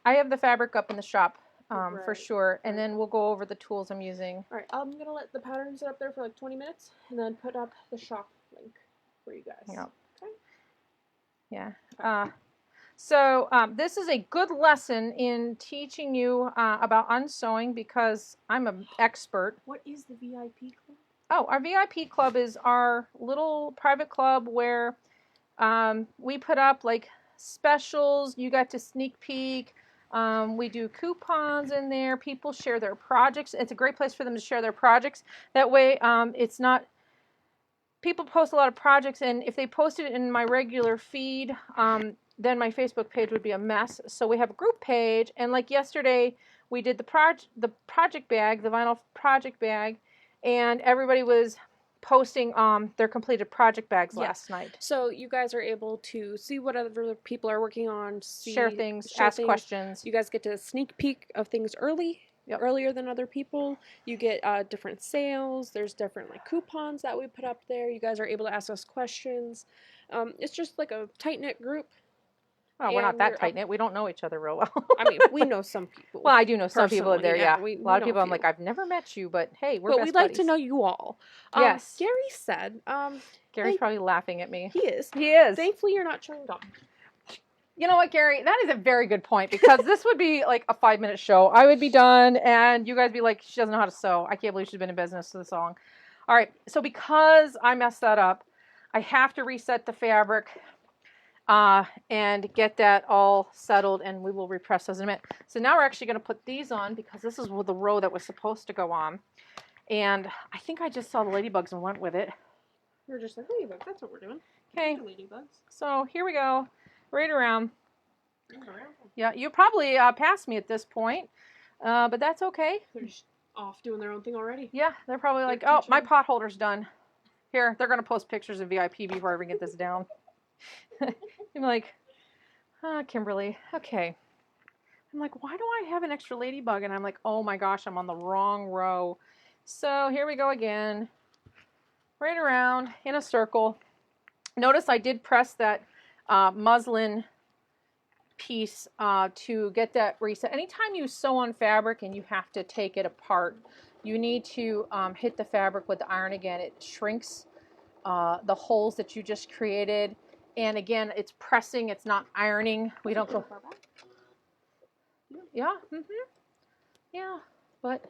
I have the fabric up in the shop for sure, and then we'll go over the tools I'm using. All right, I'm going to let the pattern sit up there for like 20 minutes, and then put up the shop link for you guys. Yeah. Okay. Yeah. So this is a good lesson in teaching you about unsewing because I'm an expert. What is the VIP club? Oh, our VIP club is our little private club where we put up like specials. You got to sneak peek. We do coupons in there. People share their projects. It's a great place for them to share their projects. That way it's not... People post a lot of projects, and if they posted it in my regular feed, then my Facebook page would be a mess. So we have a group page, and like yesterday, we did the project bag, the vinyl project bag, and everybody was posting their completed project bags last night. So you guys are able to see what other people are working on, share things, ask questions. You guys get to sneak peek of things earlier than other people. You get different sales. There's different like coupons that we put up there. You guys are able to ask us questions. It's just like a tight-knit group. Oh, we're not that tight-knit. We don't know each other real well. I mean, we know some people. Well, I do know some people there, yeah. A lot of people, I'm like, I've never met you, but hey, we're best buddies. But we'd like to know you all. Yes. Gary said... Gary's probably laughing at me. He is. He is. Thankfully, you're not chewing gum. You know what, Gary? That is a very good point, because this would be like a 5-minute show. I would be done, and you guys be like, she doesn't know how to sew. I can't believe she's been in business this long. All right, so because I messed that up, I have to reset the fabric and get that all settled, and we will repress those in a minute. So now we're actually going to put these on, because this is the row that was supposed to go on. And I think I just saw the ladybugs and went with it. We were just like, ladybugs, that's what we're doing. Okay, ladybugs. So here we go. Right around. Yeah, you probably passed me at this point, but that's okay. They're just off doing their own thing already. Yeah, they're probably like, oh, my potholder's done. Here, they're going to post pictures of VIP before I ever get this down. I'm like, Kimberly, okay. I'm like, why do I have an extra ladybug? And I'm like, oh my gosh, I'm on the wrong row. So here we go again, right around in a circle. Notice I did press that muslin piece to get that reset. Anytime you sew on fabric and you have to take it apart, you need to hit the fabric with the iron again. It shrinks the holes that you just created. And again, it's pressing, it's not ironing. We don't go far back. Yeah, yeah, but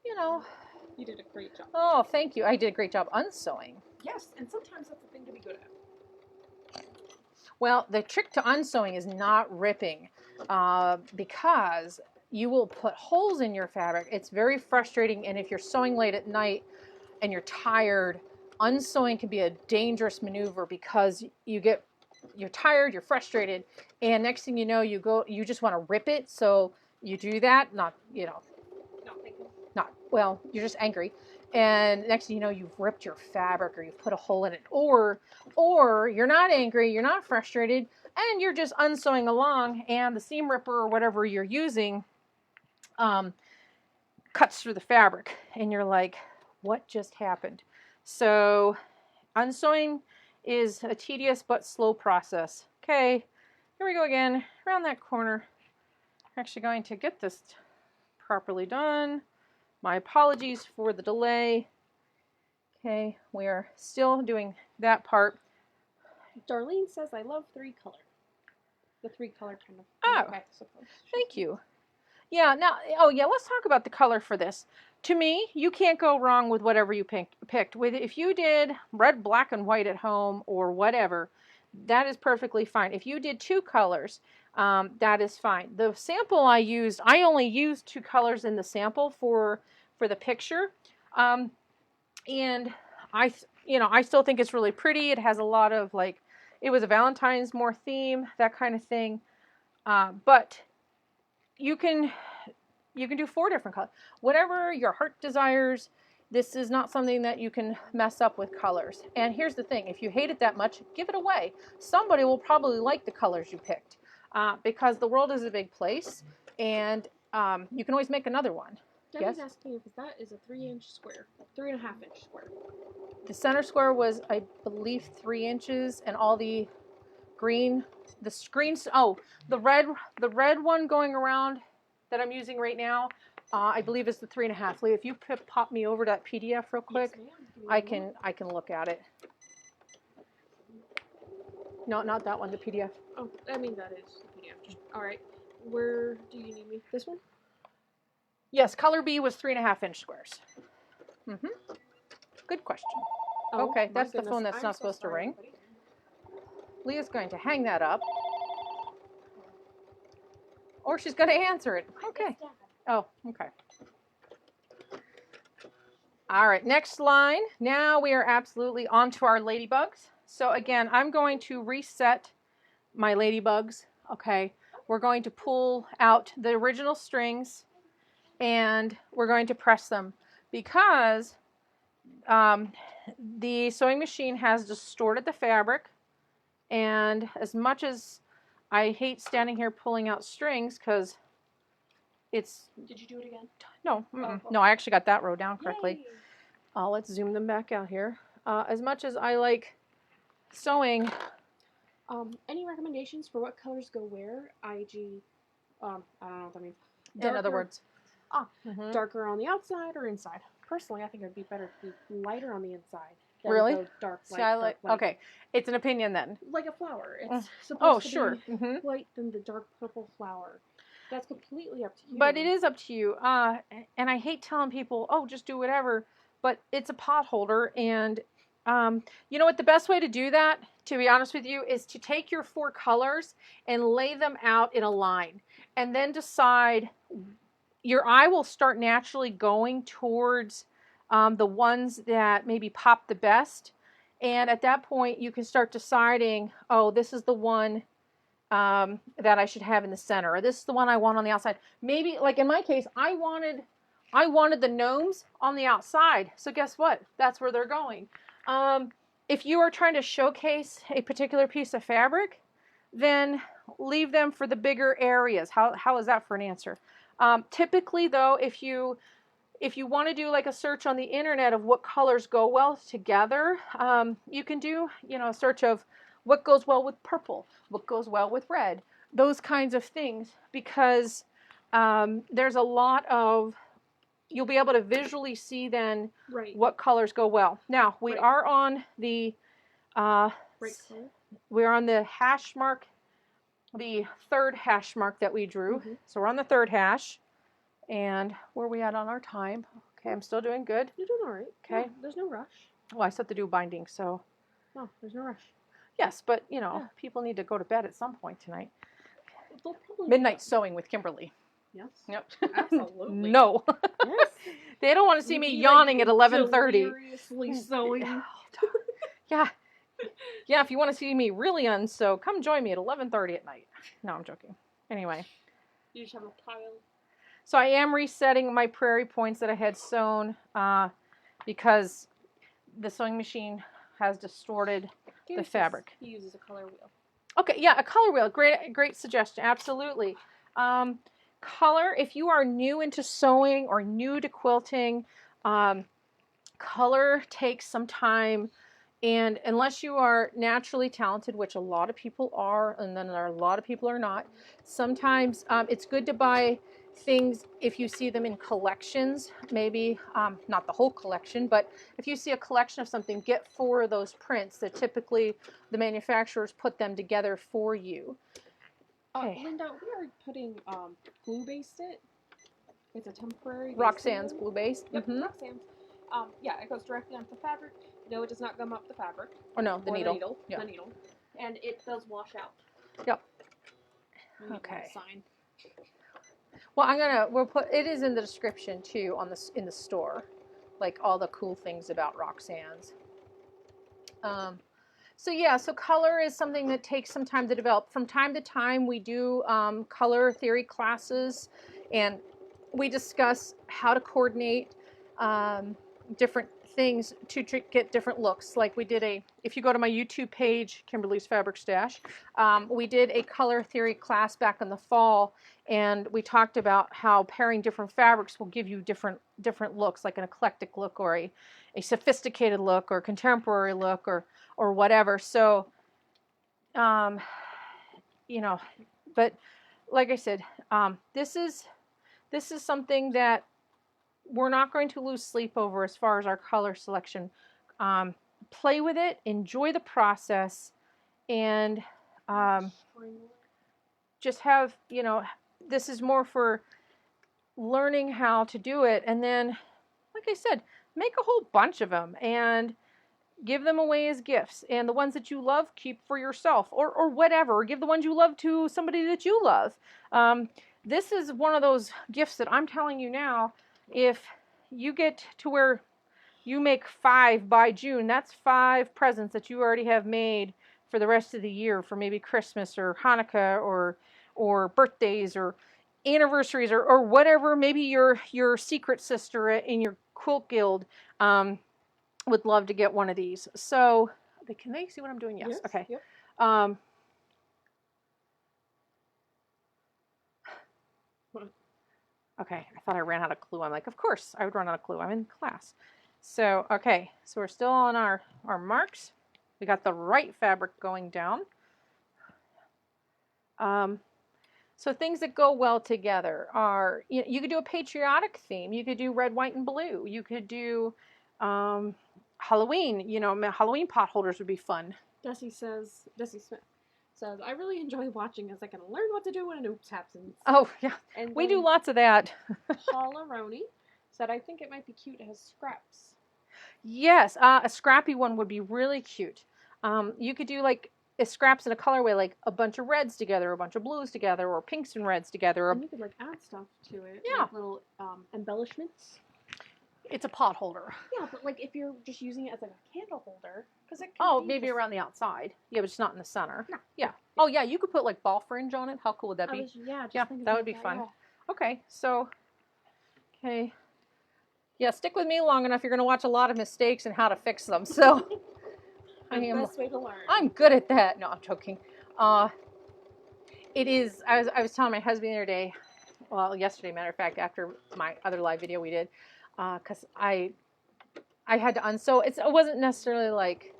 you know. You did a great job. Oh, thank you. I did a great job unsewing. Yes, and sometimes that's a thing to be good at. Well, the trick to unsewing is not ripping because you will put holes in your fabric. It's very frustrating, and if you're sewing late at night and you're tired, unsewing can be a dangerous maneuver because you're tired, you're frustrated, and next thing you know, you just want to rip it. So you do that, not, you know, well, you're just angry. And next thing you know, you've ripped your fabric or you've put a hole in it. Or you're not angry, you're not frustrated, and you're just unsewing along and the seam ripper or whatever you're using cuts through the fabric. And you're like, what just happened? So unsewing is a tedious but slow process. Okay, here we go again, around that corner. I'm actually going to get this properly done. My apologies for the delay. Okay, we are still doing that part. Darlene says, I love 3-color. The 3-color kind of. Oh, okay, thank you. Yeah, now, oh yeah, let's talk about the color for this. To me, you can't go wrong with whatever you picked. If you did red, black, and white at home or whatever, that is perfectly fine. If you did 2 colors, that is fine. The sample I used, I only used 2 colors in the sample for the picture, and I still think it's really pretty. It has a lot of, like, it was a Valentine's more theme, that kind of thing, but you can do 4 different colors, whatever your heart desires. This is not something that you can mess up with colors. And here's the thing, if you hate it that much, give it away. Somebody will probably like the colors you picked, because the world is a big place, and you can always make another one. Debbie's asking if that is a 3-inch square, 3.5-inch square. The center square was, I believe, 3 inches, and all the green, the screens. Oh, the red one going around that I'm using right now, I believe is the 3.5. Lee, if you pop me over to that PDF real quick, yes, I can look at it. No, not that one. The PDF. Oh, I mean that is the PDF. All right, where do you need me? This one? Yes, color B was 3.5-inch squares. Good question. Oh, okay, that's the phone that's not supposed to ring. Leah's going to hang that up. Or she's going to answer it. Okay. Oh, okay. All right, next line. Now we are absolutely on to our ladybugs. So again, I'm going to reset my ladybugs. Okay, we're going to pull out the original strings and we're going to press them because the sewing machine has distorted the fabric, and as much as I hate standing here pulling out strings because it's... Did you do it again? No, no, I actually got that row down correctly. Let's zoom them back out here. As much as I like sewing... any recommendations for what colors go where? IG, I don't know what that means. In other words. Darker on the outside or inside? Personally, I think it would be better to be lighter on the inside. Really? Go dark, light, See, I like, dark, light. Okay, it's an opinion then. Like a flower. It's supposed to be white than the dark purple flower. That's completely up to you. But it is up to you. And I hate telling people, oh, just do whatever. But it's a potholder. And you know what? The best way to do that, to be honest with you, is to take your 4 colors and lay them out in a line. And then decide... Your eye will start naturally going towards the ones that maybe pop the best. And at that point, you can start deciding, oh, this is the one that I should have in the center. Or this is the one I want on the outside. Maybe, like in my case, I wanted the gnomes on the outside. So guess what? That's where they're going. If you are trying to showcase a particular piece of fabric, then leave them for the bigger areas. How is that for an answer? Typically, though, if you want to do like a search on the internet of what colors go well together, you can do, a search of what goes well with purple, what goes well with red, those kinds of things, because there's a lot of, you'll be able to visually see then what colors go well. Now, we are on the, we're on the hash mark, the third hash mark that we drew. So we're on the third hash. And where are we at on our time? Okay, I'm still doing good. You're doing all right. Okay. Yeah, there's no rush. Well, I still have to do binding, so. No, there's no rush. Yes, but, people need to go to bed at some point tonight. Midnight sewing with Kimberly. Yes. Yep. Absolutely. No. Yes. They don't want to see me yawning at 11:30. Deliriously sewing. Yeah. Yeah, if you want to see me really unsew, come join me at 11:30 at night. No, I'm joking. Anyway. You just have a pile. So I am resetting my Prairie points that I had sewn because the sewing machine has distorted the fabric. He uses a color wheel. Okay, yeah, a color wheel. Great suggestion. Absolutely. Color, if you are new into sewing or new to quilting, color takes some time. And unless you are naturally talented, which a lot of people are, and then there are a lot of people are not, sometimes it's good to buy things if you see them in collections, maybe not the whole collection, but if you see a collection of something, get 4 of those prints that typically the manufacturers put them together for you. Okay. Linda, we are putting glue-based it. It's a temporary. Roxanne's glue-based. Yep, Roxanne's. Yeah, it goes directly onto the fabric. No, it does not gum up the fabric. Oh no, the needle. The needle. And it does wash out. Yep. Okay. Sign. Well, we'll put it is in the description too in the store, like all the cool things about Roxanne's. So yeah, so color is something that takes some time to develop. From time to time, we do color theory classes, and we discuss how to coordinate different things to get different looks. Like we did if you go to my YouTube page, Kimberly's Fabric Stash, we did a color theory class back in the fall, and we talked about how pairing different fabrics will give you different looks, like an eclectic look or a sophisticated look or contemporary look or whatever. So, but like I said, this is something that we're not going to lose sleep over as far as our color selection. Play with it, enjoy the process, and just have, this is more for learning how to do it. And then, like I said, make a whole bunch of them and give them away as gifts. And the ones that you love, keep for yourself or whatever. Or give the ones you love to somebody that you love. This is one of those gifts that I'm telling you now, if you get to where you make 5 by June, that's 5 presents that you already have made for the rest of the year, for maybe Christmas or Hanukkah or birthdays or anniversaries or whatever. Maybe your secret sister in your quilt guild would love to get one of these. So can they see what I'm doing? Yes. Okay. Yep. Okay, I thought I ran out of glue. I'm like, of course I would run out of glue. I'm in class. So, okay, so we're still on our marks. We got the right fabric going down. So things that go well together are, you could do a patriotic theme. You could do red, white, and blue. You could do Halloween. Halloween pot holders would be fun. Desi Smith says, I really enjoy watching as I can learn what to do when an oops happens. Oh, yeah. And we do lots of that. Paula Roney said, I think it might be cute as scraps. Yes, a scrappy one would be really cute. You could do like scraps in a colorway, like a bunch of reds together, a bunch of blues together, or pinks and reds together. And you could like add stuff to it. Yeah. Like little embellishments. It's a pot holder. Yeah, but like if you're just using it as like a candle holder, because it can maybe around the outside. Yeah, but it's not in the center. No. Yeah. Oh yeah, you could put like ball fringe on it. How cool would that be? Yeah, that would be fun. Yeah. Okay, so yeah, stick with me long enough. You're going to watch a lot of mistakes and how to fix them. So the best way to learn. I'm good at that. No, I'm joking. it is. I was telling my husband the other day, well, yesterday, matter of fact, after my other live video we did, because I had to unsew. It wasn't necessarily like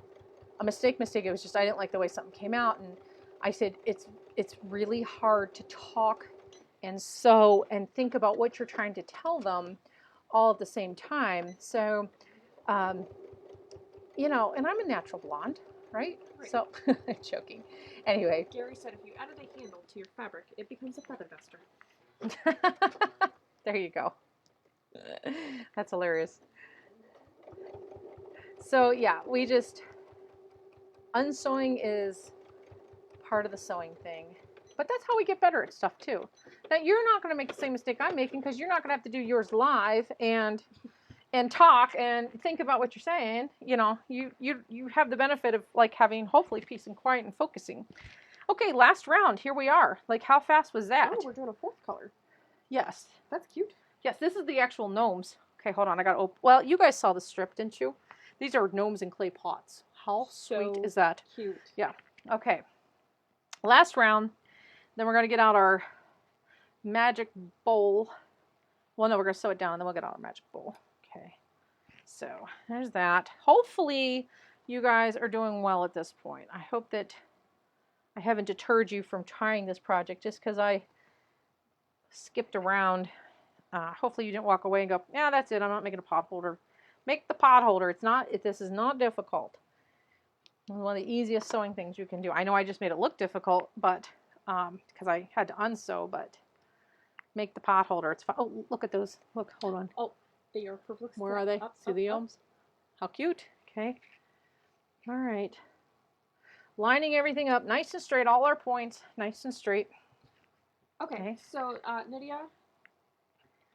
a mistake. It was just I didn't like the way something came out, and I said it's really hard to talk and sew and think about what you're trying to tell them all at the same time. So, you know, and I'm a natural blonde, right? So, I'm joking. Anyway. Gary said if you added a handle to your fabric, it becomes a feather duster. There you go. That's hilarious. So, yeah, we just, unsewing is part of the sewing thing. But that's how we get better at stuff, too. Now, you're not going to make the same mistake I'm making because you're not going to have to do yours live and talk and think about what you're saying. You know, you have the benefit of like having hopefully peace and quiet and focusing. Okay, last round. Here we are. Like, how fast was that? Oh, we're doing a fourth color. Yes. That's cute. Yes, this is the actual gnomes. Okay, hold on. I got to open. Well, you guys saw the strip, didn't you? These are gnomes in clay pots. How sweet is that? Cute. Yeah. Okay. Last round. Then we're going to get out our magic bowl. Well, no, we're going to sew it down, and then we'll get out our magic bowl. Okay. So, there's that. Hopefully, you guys are doing well at this point. I hope that I haven't deterred you from trying this project just because I skipped around. Hopefully, you didn't walk away and go, yeah, that's it. I'm not making a pot holder. Make the pot holder. This is not difficult. It's one of the easiest sewing things you can do. I know I just made it look difficult, but because I had to unsew, but make the pot holder. It's fun. Oh, look at those. Look, hold on. Oh, they are perfect. Where are they? See the up. elms? How cute. Okay. All right. Lining everything up nice and straight. All our points nice and straight. Okay. So, Nydia,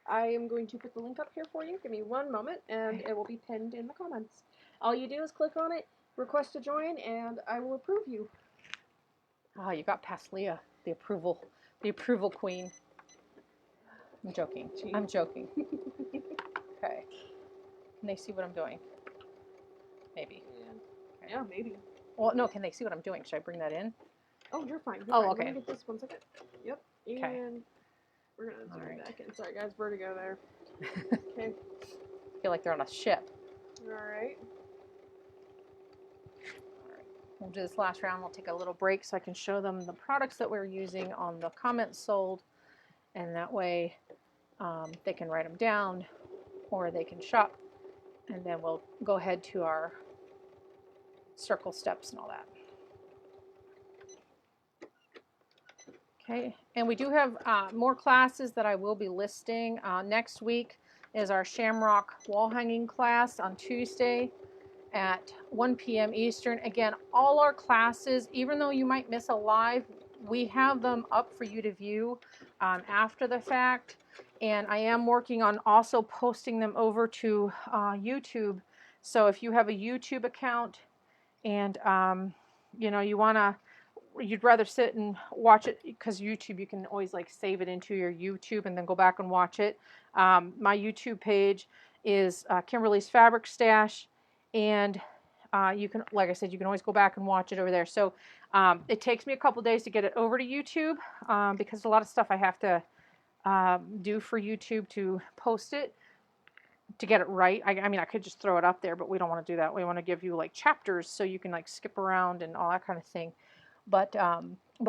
I am going to put the link up here for you. Give me one moment, and it will be pinned in the comments. All you do is click on it, request to join, and I will approve you. Oh, you got past Leah, the approval queen. I'm joking. Jeez. I'm joking. Okay. Can they see what I'm doing? Maybe. Yeah, maybe. Well, no, can they see what I'm doing? Should I bring that in? Oh, you're fine. Oh, fine. okay. Let me get this 1 second. Yep. Okay. And we're going to zoom back in. Sorry, guys. Vertigo there. Okay. I feel like they're on a ship. All right. We'll do this last round. We'll take a little break so I can show them the products that we're using on the comments sold. And that way they can write them down or they can shop. And then we'll go ahead to our circle steps and all that. Okay, and we do have more classes that I will be listing. Next week is our Shamrock wall hanging class on Tuesday at 1 p.m. Eastern. Again, all our classes, even though you might miss a live, we have them up for you to view after the fact. And I am working on also posting them over to YouTube. So if you have a YouTube account and you know, you'd rather sit and watch it, because YouTube, you can always like save it into your YouTube and then go back and watch it. My YouTube page is Kimberly's Fabric Stash, and you can, like I said, you can always go back and watch it over there. So it takes me a couple days to get it over to YouTube because a lot of stuff I have to do for YouTube to post it to get it right. I mean, I could just throw it up there, but we don't want to do that. We want to give you like chapters so you can like skip around and all that kind of thing. But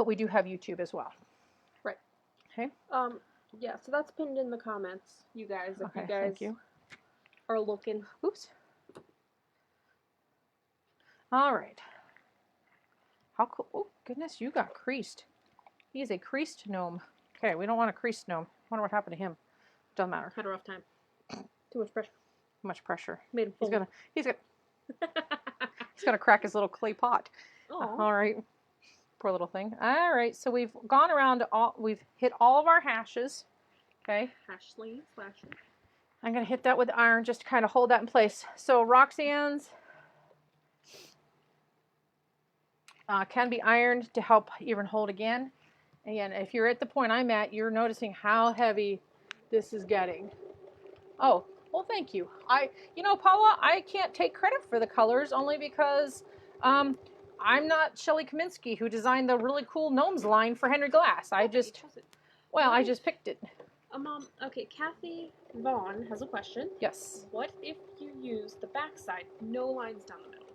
we do have YouTube as well. Right. Okay. Yeah, so that's pinned in the comments, you guys, if Okay, you guys thank you. are looking. Oops. All right. How cool. Oh, goodness, you got creased. He is a creased gnome. Okay, we don't want a creased gnome. I wonder what happened to him. Doesn't matter. Had a rough time. Too much pressure. Too much pressure. Made him full. He's gonna crack his little clay pot. Oh. All right. Poor little thing. All right, so we've gone around we've hit all of our hashes. Okay. Hash sleeve, slasher. I'm gonna hit that with iron just to kind of hold that in place. So Roxanne's can be ironed to help even hold again. Again, if you're at the point I'm at, you're noticing how heavy this is getting. Oh, well, thank you. You know, Paula, I can't take credit for the colors only because I'm not Shelley Kaminsky, who designed the really cool gnomes line for Henry Glass. I just picked it. Okay, Kathy Vaughn has a question. Yes. What if you use the back side, no lines down the middle?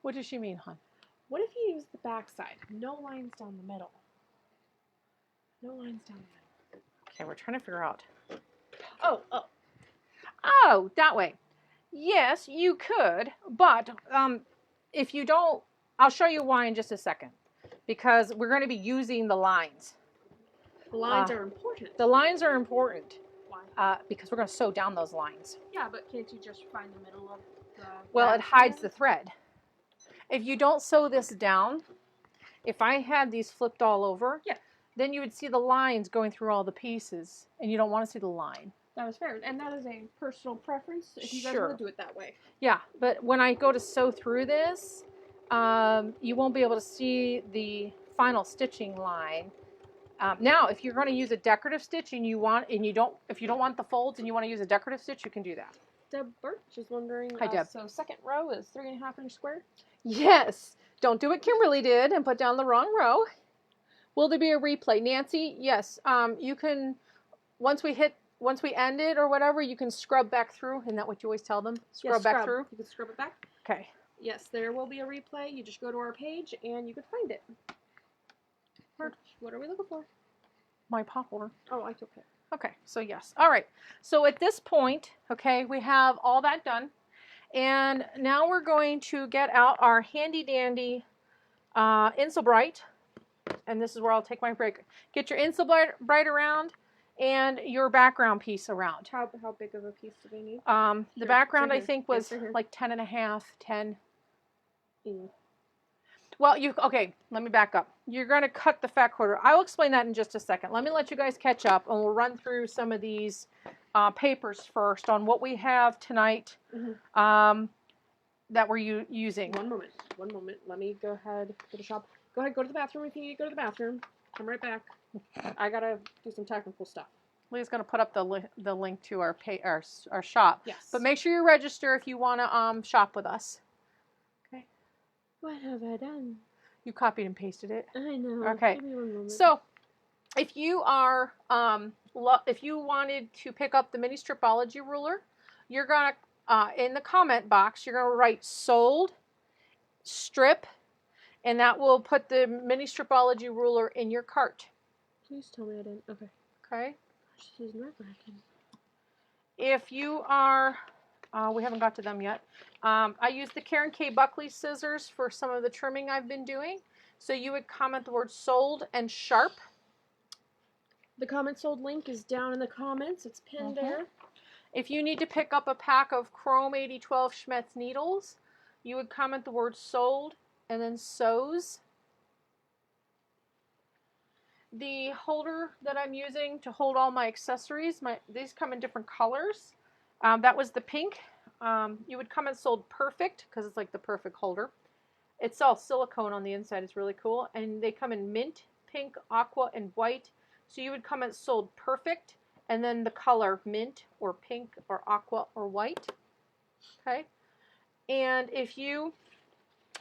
What does she mean, hon? What if you use the back side, no lines down the middle? No lines down the middle. Okay, we're trying to figure out. Oh, that way. Yes, you could, but if you don't, I'll show you why in just a second. Because we're going to be using the lines. The lines are important. The lines are important. Why? Because we're going to sew down those lines. Yeah, but can't you just find the middle of the... Well, it hides the thread. If you don't sew this down, if I had these flipped all over, then you would see the lines going through all the pieces, and you don't want to see the line. That was fair, and that is a personal preference if you guys want to do it that way. Yeah, but when I go to sew through this, you won't be able to see the final stitching line. Now, if you're going to use a decorative stitch and if you don't want the folds and you want to use a decorative stitch, you can do that. Deb Birch is wondering. Hi, Deb. So second row is 3.5 inch square. Yes. Don't do what Kimberly did and put down the wrong row. Will there be a replay, Nancy? Yes. You can once we end it or whatever, you can scrub back through. Isn't that what you always tell them? Scrub back through. You can scrub it back. Okay. Yes, there will be a replay. You just go to our page and you can find it. What are we looking for? My potholder. Oh, I took it. Okay, so yes. All right. So at this point, okay, we have all that done. And now we're going to get out our handy dandy Insulbrite. And this is where I'll take my break. Get your Insulbrite around and your background piece around. How big of a piece do we need? The background, I think, was like 10.5, 10. Well, okay, let me back up. You're going to cut the fat quarter. I will explain that in just a second. Let me let you guys catch up, and we'll run through some of these papers first on what we have tonight that we're using. One moment. Let me go ahead to the shop. Go ahead, go to the bathroom if you need to go to the bathroom. Come right back. I got to do some technical stuff. Leah's going to put up the link to our shop. Yes. But make sure you register if you want to shop with us. Okay. What have I done? You copied and pasted it. I know. Okay. Give me 1 moment. So, if you are if you wanted to pick up the mini Stripology ruler, you're going to in the comment box you're going to write sold strip, and that will put the mini Stripology ruler in your cart. Please tell me I didn't. Okay. Okay. This is nerve-wracking. If you are, we haven't got to them yet. I use the Karen K. Buckley scissors for some of the trimming I've been doing. So you would comment the word sold and sharp. The comment sold link is down in the comments. It's pinned there. If you need to pick up a pack of Chrome 8012 Schmetz needles, you would comment the word sold and then sews. The holder that I'm using to hold all my accessories, these come in different colors. That was the pink. You would comment sold perfect because it's like the perfect holder. It's all silicone on the inside. It's really cool. And they come in mint, pink, aqua, and white. So you would comment sold perfect and then the color mint or pink or aqua or white. Okay. And if you,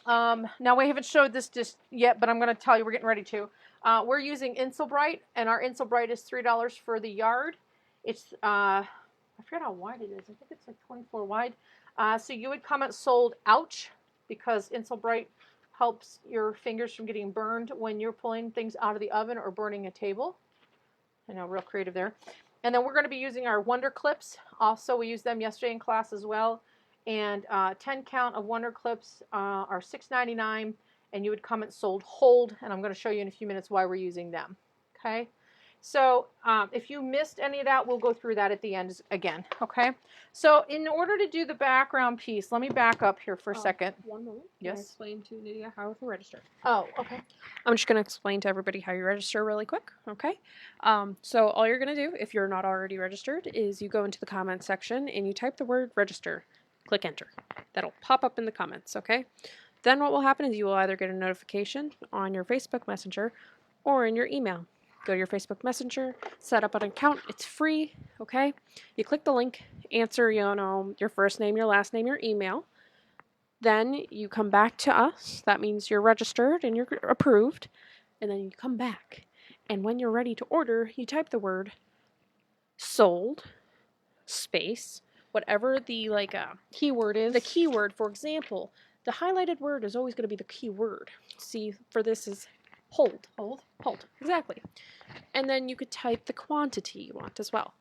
now we haven't showed this just yet, but I'm going to tell you we're getting ready to. We're using Insulbrite, and our Insulbrite is $3 for the yard. It's, I forget how wide it is. I think it's like 24 wide. So you would comment sold ouch, because Insulbrite helps your fingers from getting burned when you're pulling things out of the oven or burning a table. I know, real creative there. And then we're going to be using our Wonder Clips. Also, we used them yesterday in class as well. And 10 count of Wonder Clips are $6.99. And you would comment sold hold, and I'm going to show you in a few minutes why we're using them. Okay, so if you missed any of that, we'll go through that at the end again. Okay, so in order to do the background piece, let me back up here for a second. 1 moment. Yes. Can I explain to Nydia how to register? Oh, okay. I'm just going to explain to everybody how you register really quick. Okay, so all you're going to do, if you're not already registered, is you go into the comments section and you type the word register. Click enter. That'll pop up in the comments. Okay. Then what will happen is you will either get a notification on your Facebook Messenger or in your email. Go to your Facebook Messenger, set up an account. It's free, okay? You click the link, answer, your first name, your last name, your email. Then you come back to us. That means you're registered and you're approved. And then you come back. And when you're ready to order, you type the word sold space whatever the keyword is. The keyword, for example, the highlighted word is always going to be the keyword. See, for this is hold. Hold. Exactly. And then you could type the quantity you want as well.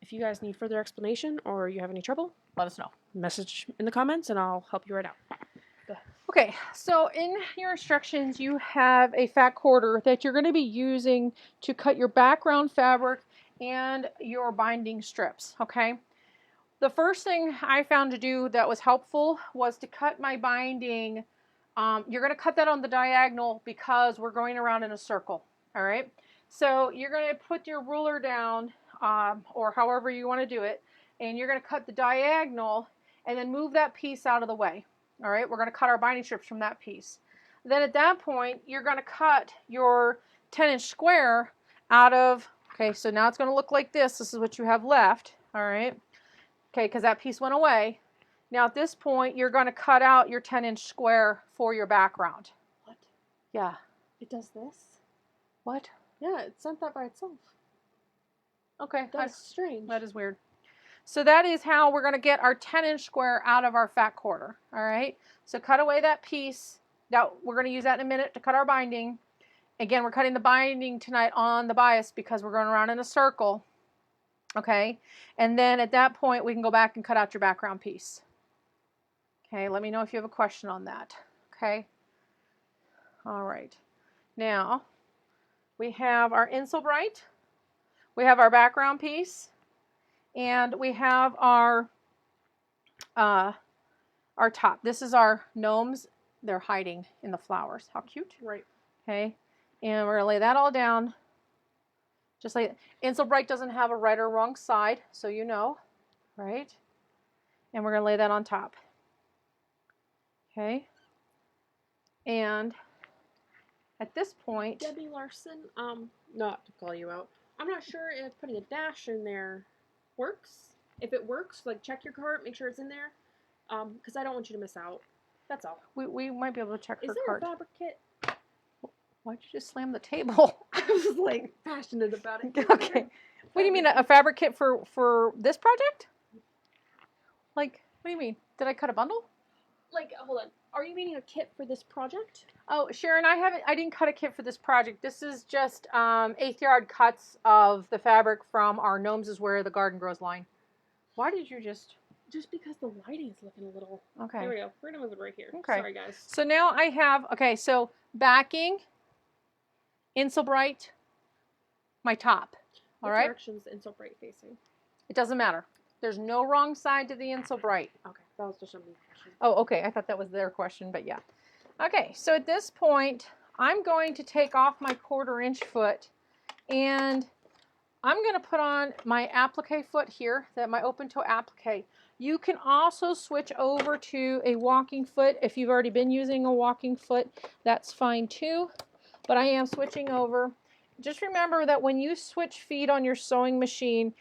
If you guys need further explanation or you have any trouble, let us know. Message in the comments and I'll help you right out. Okay, so in your instructions, you have a fat quarter that you're going to be using to cut your background fabric and your binding strips, okay? The first thing I found to do that was helpful was to cut my binding. You're going to cut that on the diagonal because we're going around in a circle, all right? So you're going to put your ruler down, or however you want to do it, and you're going to cut the diagonal and then move that piece out of the way, all right? We're going to cut our binding strips from that piece. Then at that point, you're going to cut your 10-inch square out of, okay, so now it's going to look like this. This is what you have left, all right? Okay, because that piece went away. Now at this point, you're going to cut out your 10-inch square for your background. What? Yeah. It does this? What? Yeah, it sent that by itself. Okay. That's strange. That is weird. So that is how we're going to get our 10-inch square out of our fat quarter. All right. So cut away that piece. Now we're going to use that in a minute to cut our binding. Again, we're cutting the binding tonight on the bias because we're going around in a circle. Okay. And then at that point, we can go back and cut out your background piece. Okay. Let me know if you have a question on that. Okay. All right. Now we have our Insel Bright. We have our background piece. And we have our top. This is our gnomes. They're hiding in the flowers. How cute. Right. Okay. And we're going to lay that all down. Just like Insel Bright doesn't have a right or wrong side, so you know. Right? And we're going to lay that on top. Okay. And at this point, Debbie Larson, not to call you out, I'm not sure if putting a dash in there works. If it works, like check your cart, make sure it's in there, because I don't want you to miss out. That's all. We might be able to check her cart. Is there a fabric kit? Why'd you just slam the table? I was like passionate about it. Okay. What do you mean, a fabric kit for this project? Like, what do you mean? Did I cut a bundle? Like, hold on. Are you meaning a kit for this project? Oh, Sharon, I didn't cut a kit for this project. This is just 1/8 yard cuts of the fabric from our Gnomes is Where the Garden Grows line. Why did you just because the lighting is looking a little... Okay. Here we go. We're going to move it right here. Okay. Sorry, guys. So now I have, okay, so backing, Insel Bright, my top. All right? What direction is the Insel Bright facing? It doesn't matter. There's no wrong side to the Insel Bright. Okay. That was just a me question. Oh, okay. I thought that was their question, but yeah. Okay, so at this point, I'm going to take off my 1/4 inch foot and I'm going to put on my applique foot here, my open toe applique. You can also switch over to a walking foot. If you've already been using a walking foot, that's fine too. But I am switching over. Just remember that when you switch feet on your sewing machine,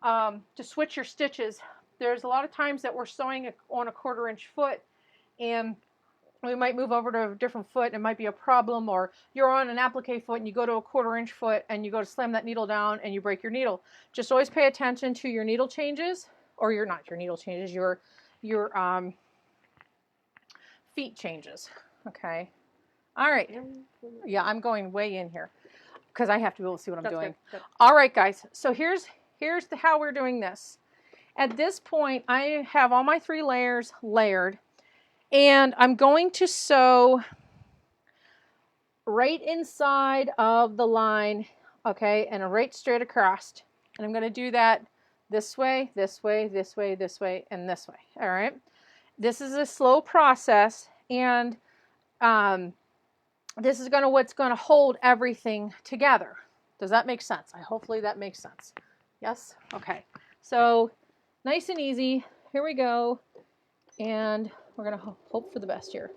to switch your stitches, there's a lot of times that we're sewing on a 1/4 inch foot and we might move over to a different foot and it might be a problem, or you're on an applique foot and you go to a 1/4 inch foot and you go to slam that needle down and you break your needle. Just always pay attention to your needle changes, or your feet changes. Okay. All right. Yeah, I'm going way in here because I have to be able to see what I'm doing. Good. All right, guys. So here's how we're doing this. At this point, I have all my 3 layers layered. And I'm going to sew right inside of the line, okay, and right straight across. And I'm going to do that this way, this way, this way, this way, and this way, all right? This is a slow process, and this is what's going to hold everything together. Does that make sense? Hopefully that makes sense. Yes? Okay. So nice and easy. Here we go. And we're going to hope for the best here.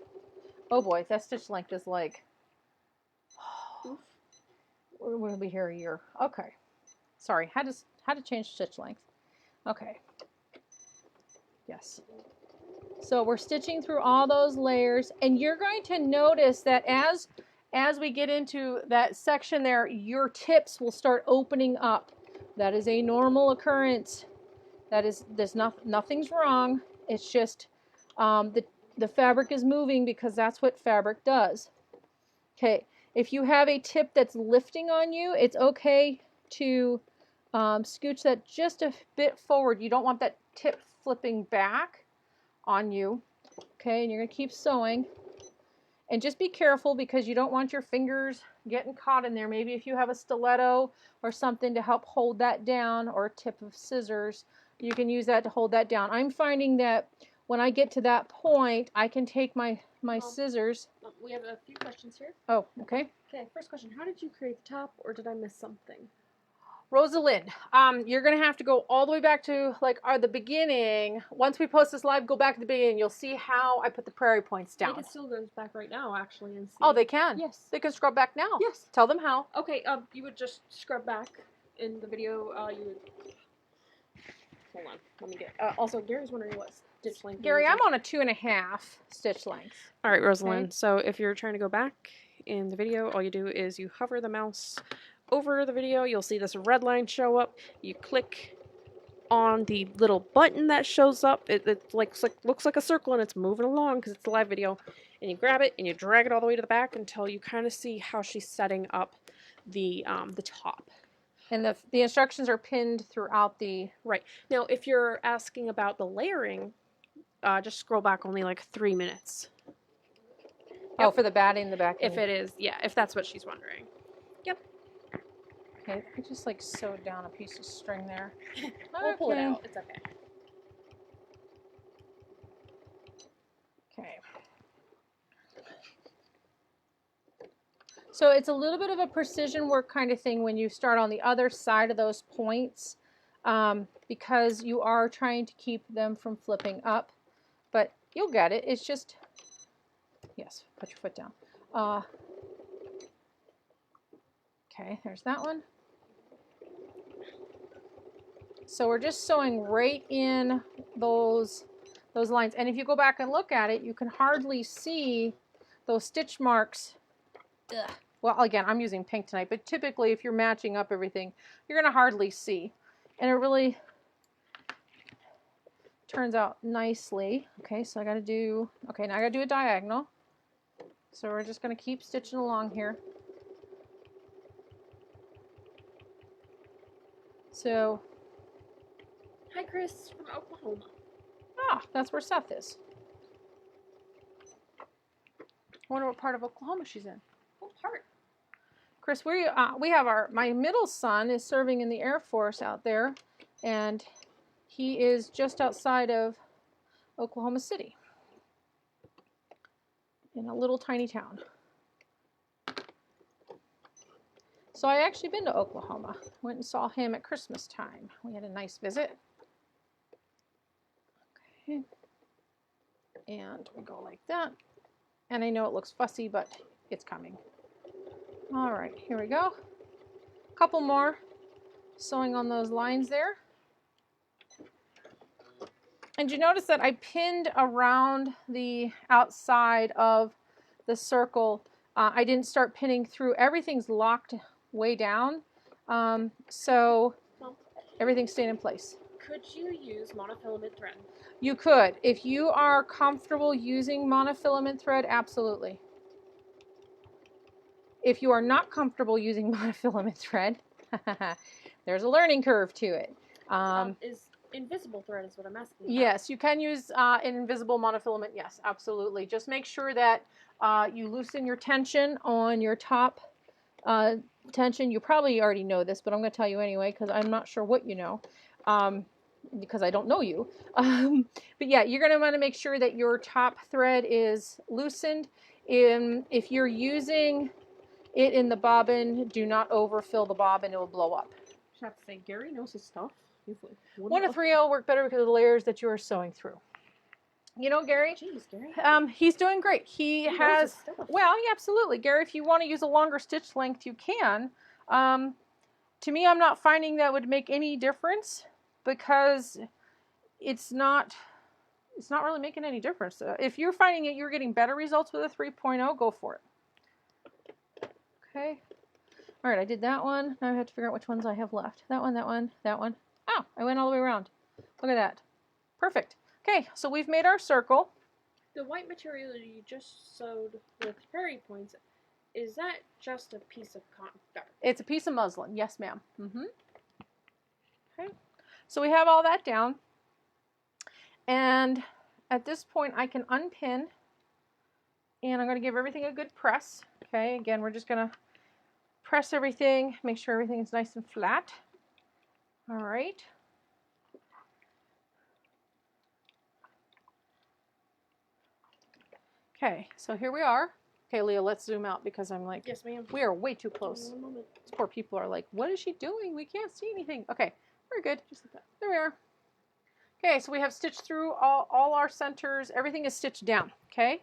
Oh boy, that stitch length is like, we're going to be here a year. Okay. Sorry, had to change stitch length. Okay. Yes. So we're stitching through all those layers, and you're going to notice that as we get into that section there, your tips will start opening up. That is a normal occurrence. Nothing's wrong. It's just the fabric is moving because that's what fabric does. Okay, if you have a tip that's lifting on you, it's okay to scooch that just a bit forward. You don't want that tip flipping back on you. Okay, and you're going to keep sewing. And just be careful because you don't want your fingers getting caught in there. Maybe if you have a stiletto or something to help hold that down, or a tip of scissors, you can use that to hold that down. I'm finding that when I get to that point, I can take my scissors. We have a few questions here. Oh, okay. Okay, first question. How did you create the top, or did I miss something? Rosalind, you're going to have to go all the way back to like the beginning. Once we post this live, go back to the beginning. You'll see how I put the prairie points down. They can still go back right now, actually, and see. Oh, they can? Yes. They can scrub back now? Yes. Tell them how. Okay, you would just scrub back in the video. You would... Hold on. Let me get... also, Gary's wondering what stitch length Gary, I'm on a 2.5 stitch length. All right, Rosalind. Okay. So if you're trying to go back in the video, all you do is you hover the mouse over the video. You'll see this red line show up. You click on the little button that shows up. It looks like a circle, and it's moving along because it's a live video. And you grab it and you drag it all the way to the back until you kind of see how she's setting up the top. And the instructions are pinned throughout the... Right. Now, if you're asking about the layering, just scroll back only like 3 minutes. Oh, for the batting, the back. If it is, yeah, if that's what she's wondering. Yep. Okay, I just like sewed down a piece of string there. We'll pull it out. It's okay. Okay. So it's a little bit of a precision work kind of thing when you start on the other side of those points, because you are trying to keep them from flipping up, but you'll get it. It's just, yes, put your foot down. Okay, there's that one. So we're just sewing right in those lines. And if you go back and look at it, you can hardly see those stitch marks. Ugh. Well, again, I'm using pink tonight, but typically if you're matching up everything, you're going to hardly see. And it really turns out nicely. Okay, so I got to do, okay, now I got to do a diagonal. So we're just going to keep stitching along here. So... Hi, Chris from Oklahoma. Ah, that's where Seth is. I wonder what part of Oklahoma she's in. What part? Chris, we have my middle son is serving in the Air Force out there, and he is just outside of Oklahoma City, in a little tiny town. So I actually been to Oklahoma. Went and saw him at Christmas time. We had a nice visit. Okay. And we go like that. And I know it looks fussy, but it's coming. All right, here we go. A couple more sewing on those lines there. And you notice that I pinned around the outside of the circle. I didn't start pinning through. Everything's locked way down, so everything stayed in place. Could you use monofilament thread? You could. If you are comfortable using monofilament thread, absolutely. If you are not comfortable using monofilament thread, there's a learning curve to it. Is invisible thread is what I'm asking about. Yes, you can use an invisible monofilament. Yes, absolutely. Just make sure that you loosen your tension on your top tension. You probably already know this, but I'm going to tell you anyway because I'm not sure what you know, because I don't know you. But yeah, you're going to want to make sure that your top thread is loosened. If you're using it in the bobbin, do not overfill the bobbin. It will blow up. I have to say, Gary knows his stuff. 1 to 3 will work better because of the layers that you are sewing through. You know, Gary? Jeez, Gary. He's doing great. He has, well, yeah, absolutely. Gary, if you want to use a longer stitch length, you can. To me, I'm not finding that would make any difference because it's not it's not really making any difference. If you're finding it, you're getting better results with a 3.0, go for it. Okay. All right, I did that one. Now I have to figure out which ones I have left. That one, that one, that one. Oh, I went all the way around. Look at that. Perfect. Okay, so we've made our circle. The white material you just sewed with Prairie points, is that just a piece of cotton fabric? It's a piece of muslin. Yes, ma'am. Okay. So we have all that down. And at this point, I can unpin. And I'm going to give everything a good press. Okay, again, we're just going to press everything, make sure everything is nice and flat. All right. Okay, so here we are. Okay, Leah, let's zoom out because I'm like, yes, ma'am. We are way too close. These poor people are like, what is she doing? We can't see anything. Okay, we're good. Just like that. There we are. Okay, so we have stitched through all our centers. Everything is stitched down. Okay,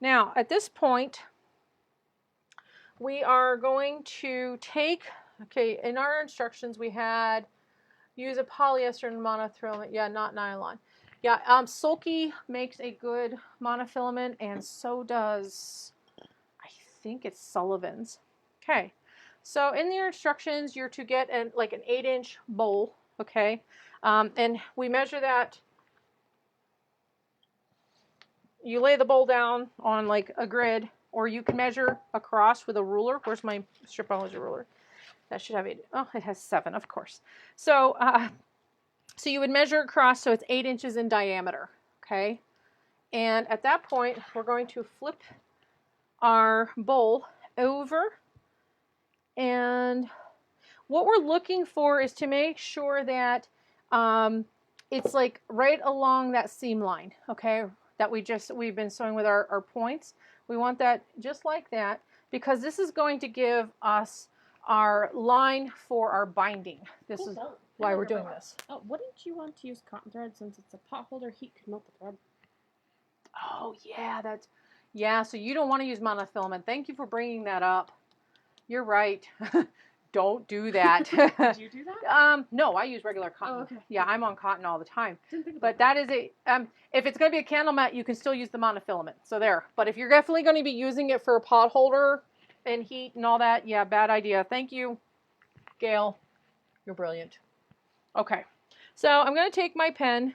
now at this point, we are going to take, okay, in our instructions we had use a polyester and monofilament. Yeah, not nylon. Yeah, Sulky makes a good monofilament, and so does, I think it's Sullivan's. Okay, so in your instructions, you're to get like an 8-inch bowl, okay? And we measure that. You lay the bowl down on like a grid, or you can measure across with a ruler. Where's my Stripology ruler? That should have 8. Oh, it has 7, of course. So, so you would measure across, so it's 8 inches in diameter, okay? And at that point, we're going to flip our bowl over. And what we're looking for is to make sure that it's like right along that seam line, okay? That we've been sewing with our points. We want that just like that, because this is going to give us our line for our binding. This is why we're doing this. Oh, wouldn't you want to use cotton thread since it's a potholder? Heat could melt the thread. Oh yeah, yeah. So you don't want to use monofilament. Thank you for bringing that up. You're right. Don't do that. Did you do that? No, I use regular cotton. Oh, okay. Yeah, I'm on cotton all the time. Didn't think But about that is if it's going to be a candle mat, you can still use the monofilament. So there. But if you're definitely going to be using it for a potholder and heat and all that, yeah, bad idea. Thank you, Gail. You're brilliant. Okay, so I'm going to take my pen,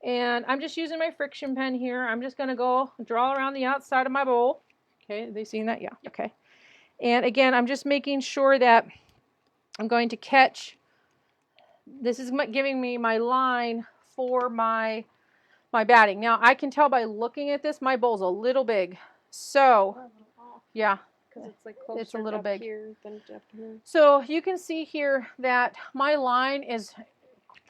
and I'm just using my friction pen here. I'm just going to go draw around the outside of my bowl. Okay, are they seeing that? Yeah, okay. And again, I'm just making sure that I'm going to catch, this is giving me my line for my batting. Now, I can tell by looking at this, my bowl's a little big. So, yeah. Because it's like closer it's a little big here than up here. So you can see here that my line is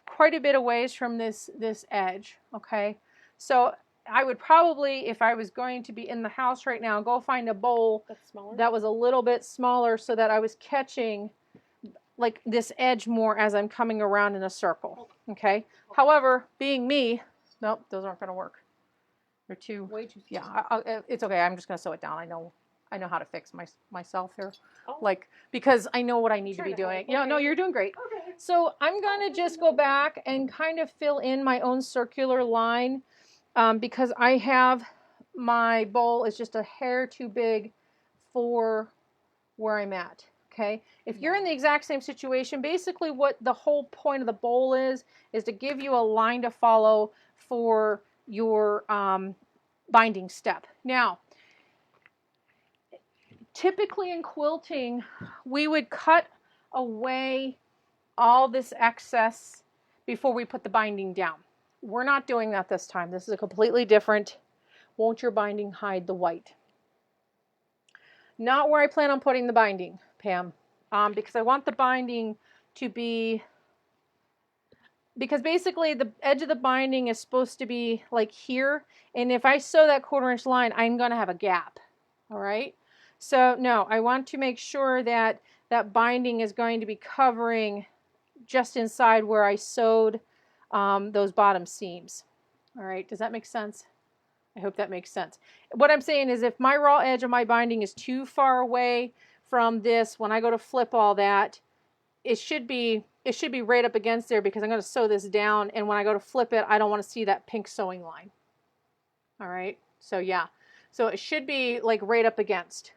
quite a bit away from this edge, okay? So I would probably, if I was going to be in the house right now, go find a bowl that was a little bit smaller so that I was catching like this edge more as I'm coming around in a circle, okay? However, being me, nope, those aren't going to work. They're way too small. Yeah, it's okay. I'm just going to sew it down. I know how to fix myself here, like, because I know what I need to be doing. Yeah, no, you're doing great. Okay. So I'm going to just go back and kind of fill in my own circular line because I have my bowl is just a hair too big for where I'm at. Okay. If you're in the exact same situation, basically what the whole point of the bowl is to give you a line to follow for your binding step. Now, typically in quilting, we would cut away all this excess before we put the binding down. We're not doing that this time. This is a completely different, won't your binding hide the white? Not where I plan on putting the binding, Pam, because I want the binding to be, because basically the edge of the binding is supposed to be like here, and if I sew that 1/4 inch line, I'm going to have a gap, all right? So no, I want to make sure that that binding is going to be covering just inside where I sewed those bottom seams. All right, does that make sense? I hope that makes sense. What I'm saying is if my raw edge of my binding is too far away from this, when I go to flip all that, it should be it should be right up against there because I'm going to sew this down, and when I go to flip it, I don't want to see that pink sewing line. All right, so yeah, so it should be like right up against.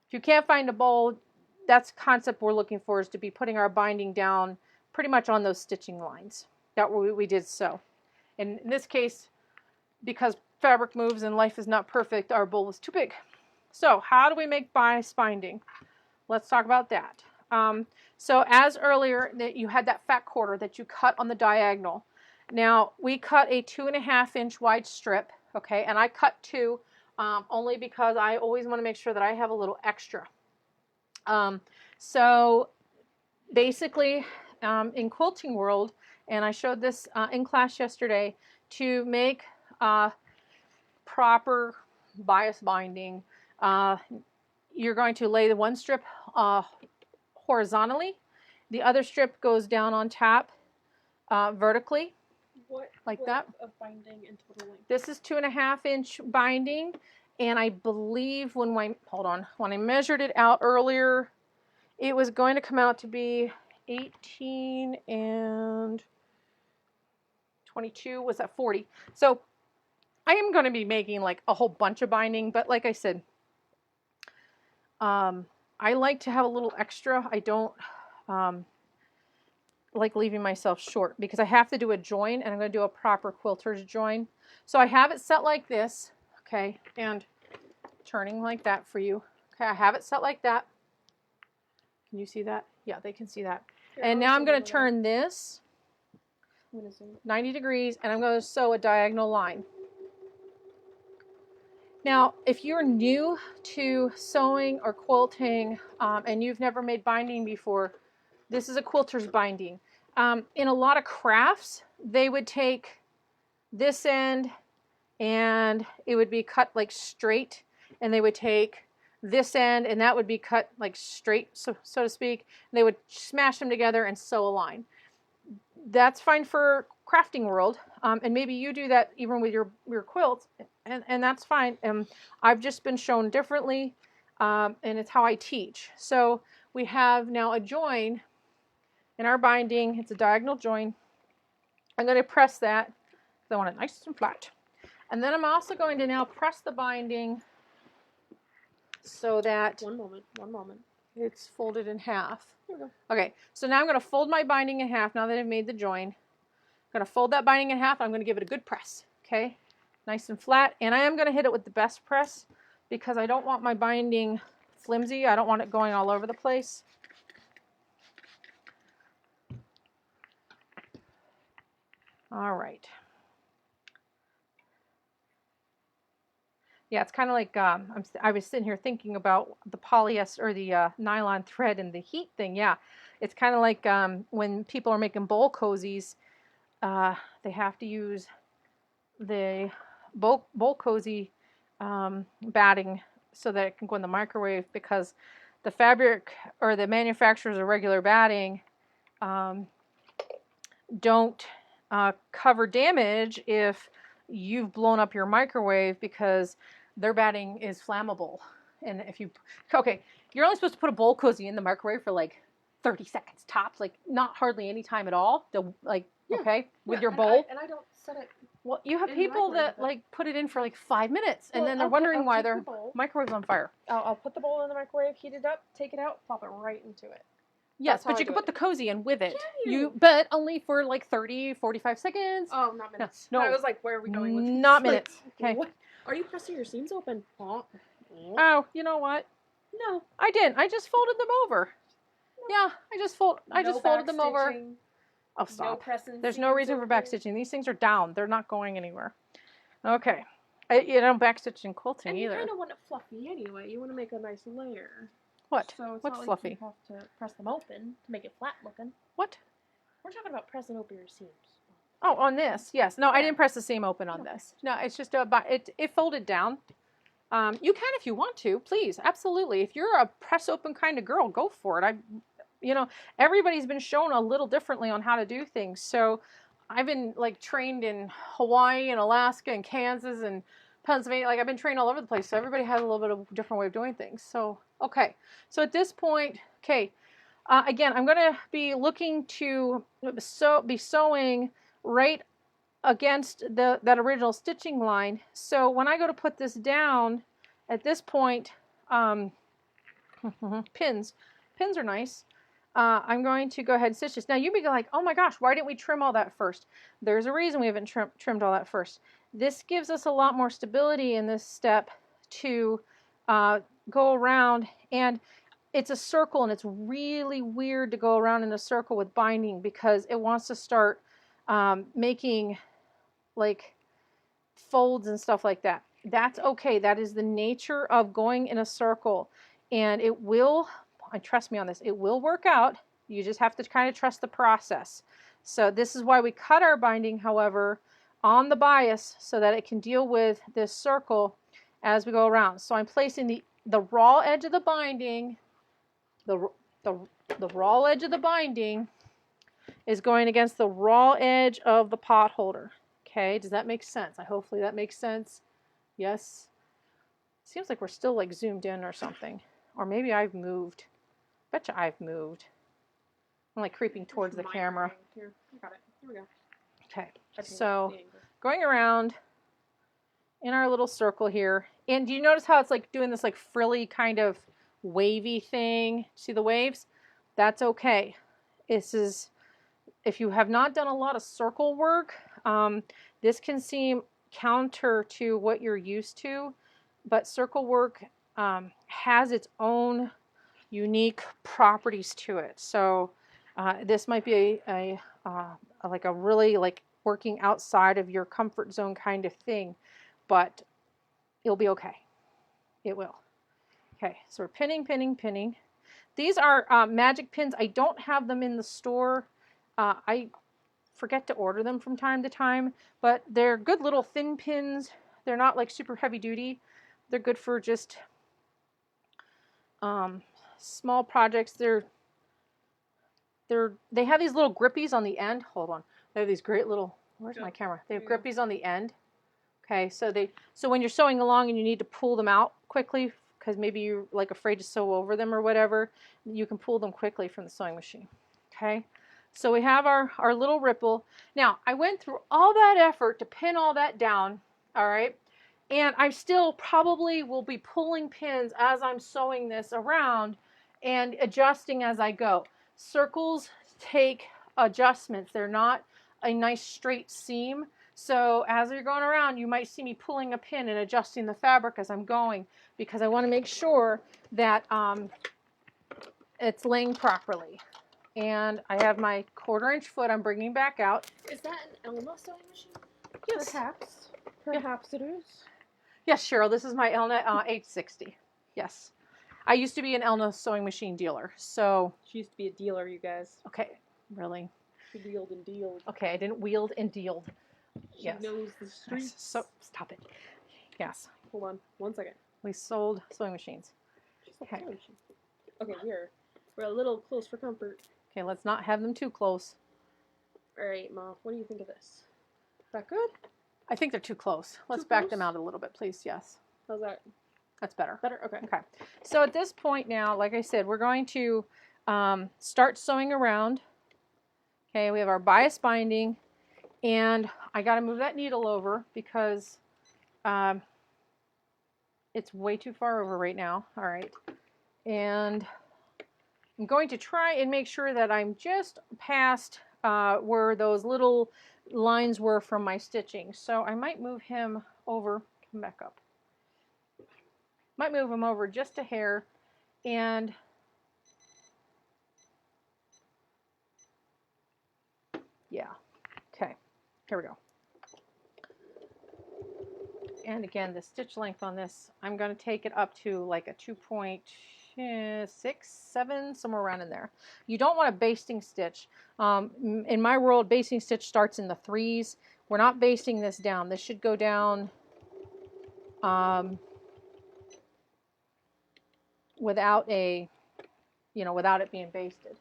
If you can't find a bowl, that's the concept we're looking for, is to be putting our binding down pretty much on those stitching lines that we did sew. And in this case, because fabric moves and life is not perfect, our bowl is too big. So how do we make bias binding? Let's talk about that. So as earlier, that you had that fat quarter that you cut on the diagonal. Now we cut a 2.5 inch wide strip, okay, and I cut 2 only because I always want to make sure that I have a little extra. So basically, in quilting world, and I showed this in class yesterday, to make proper bias binding, you're going to lay the one strip horizontally, the other strip goes down on top vertically, like that. Of binding and total length? This is 2.5 inch binding, and I believe when I measured it out earlier, it was going to come out to be 18 and 22, was that 40? So I am going to be making like a whole bunch of binding, but like I said, I like to have a little extra. I don't like leaving myself short because I have to do a join, and I'm going to do a proper quilter's join. So I have it set like this, okay, and turning like that for you. Okay, I have it set like that. Can you see that? Yeah, they can see that. Here, and now I'm going to turn this 90 degrees, and I'm going to sew a diagonal line. Now, if you're new to sewing or quilting and you've never made binding before, this is a quilter's binding. In a lot of crafts, they would take this end and it would be cut like straight, and they would take this end and that would be cut like straight, so to speak. They would smash them together and sew a line. That's fine for crafting world, and maybe you do that even with your quilts, and that's fine. I've just been shown differently, and it's how I teach. So we have now a join in our binding. It's a diagonal join. I'm going to press that because I want it nice and flat. And then I'm also going to now press the binding so that One moment. it's folded in half. There we go. Okay, so now I'm going to fold my binding in half now that I've made the join. I'm going to fold that binding in half. I'm going to give it a good press, okay? Nice and flat. And I am going to hit it with the best press because I don't want my binding flimsy. I don't want it going all over the place. All right. Yeah, it's kind of like I was sitting here thinking about the polyester or the nylon thread and the heat thing. Yeah, it's kind of like when people are making bowl cozies, they have to use the bowl cozy batting so that it can go in the microwave, because the fabric or the manufacturers of regular batting don't cover damage if you've blown up your microwave, because their batting is flammable. And if you, okay, you're only supposed to put a bowl cozy in the microwave for like 30 seconds tops, like not hardly any time at all. Okay, with your bowl. And I don't set it. Well, you have people that like put it in for like 5 minutes, and then they're wondering why their microwave's on fire. I'll put the bowl in the microwave, heat it up, take it out, plop it right into it. Yes, but you can put the cozy in with it. But only for like 30, 45 seconds. Oh, not minutes. No. I was like, where are we going with this? Not minutes. Okay. What? Are you pressing your seams open? Oh, you know what? No. I didn't. I just folded them over. No. Yeah, I just folded them over. Oh, stop. No There's no reason for backstitching. These things are down. They're not going anywhere. Okay. You don't backstitch in quilting either. You kind of want it fluffy anyway. You want to make a nice layer. What? So it's What's not fluffy? Like you have to press them open to make it flat looking. What? We're talking about pressing open your seams. Oh, on this, yes. No, I didn't press the seam open on this. No, it's just it folded down. You can if you want to, please, absolutely. If you're a press open kind of girl, go for it. Everybody's been shown a little differently on how to do things. So I've been like trained in Hawaii and Alaska and Kansas and Pennsylvania. Like I've been trained all over the place. So everybody has a little bit of a different way of doing things. So, okay. So at this point, okay, Again, I'm going to be looking to be sewing right against that original stitching line. So when I go to put this down, at this point, pins are nice. I'm going to go ahead and stitch this. Now you may be like, oh my gosh, why didn't we trim all that first? There's a reason we haven't trimmed all that first. This gives us a lot more stability in this step to go around, and it's a circle, and it's really weird to go around in a circle with binding because it wants to start making like folds and stuff like that. That's okay. That is the nature of going in a circle, and it will, trust me on this, it will work out. You just have to kind of trust the process. So this is why we cut our binding, however, on the bias so that it can deal with this circle as we go around. So I'm placing the raw edge of the binding, the raw edge of the binding is going against the raw edge of the pot holder. Okay, does that make sense? Hopefully that makes sense. Yes. Seems like we're still like zoomed in or something. Or maybe I've moved. Betcha I've moved. I'm like creeping towards the camera. Here, I got it. Here we go. Okay, so going around in our little circle here. And do you notice how it's like doing this like frilly kind of wavy thing? See the waves? That's okay. This is, if you have not done a lot of circle work, this can seem counter to what you're used to, but circle work has its own unique properties to it. So this might be like a really like working outside of your comfort zone kind of thing, but it'll be okay. It will. Okay, so we're pinning. These are magic pins. I don't have them in the store. I forget to order them from time to time, but they're good little thin pins. They're not like super heavy duty. They're good for just small projects. They have these little grippies on the end. Hold on. They have these great little, where's my camera? They have grippies on the end. Okay, so when you're sewing along and you need to pull them out quickly because maybe you're like afraid to sew over them or whatever, you can pull them quickly from the sewing machine. Okay, so we have our little ripple. Now, I went through all that effort to pin all that down, all right, and I still probably will be pulling pins as I'm sewing this around and adjusting as I go. Circles take adjustments. They're not a nice straight seam. So as you're going around, you might see me pulling a pin and adjusting the fabric as I'm going because I want to make sure that it's laying properly. And I have my 1/4-inch foot I'm bringing back out. Is that an Elna sewing machine? Yes. Perhaps. Perhaps it is. Yes, Cheryl, this is my Elna 860. Yes. I used to be an Elna sewing machine dealer, so... She used to be a dealer, you guys. Okay, really? She wheeled and dealed. Okay, I didn't wield and dealed. She knows the streets. So, stop it. Yes. Hold on, 1 second. We sold sewing machines. Okay. Sewing machines. Okay, we're a little close for comfort. Okay, let's not have them too close. All right, Ma, what do you think of this? Is that good? I think they're too close. Let's back them out a little bit, please. Yes. How's that? That's better. Better? Okay. Okay. So at this point now, like I said, we're going to start sewing around. Okay, we have our bias binding, and I got to move that needle over because it's way too far over right now. All right. And I'm going to try and make sure that I'm just past where those little lines were from my stitching. So I might move him over, come back up. Might move him over just a hair, and yeah, okay, here we go. And again, the stitch length on this, I'm going to take it up to like a 2.6, 7, somewhere around in there. You don't want a basting stitch. In my world, basting stitch starts in the 3s. We're not basting this down. This should go down without a, without it being basted.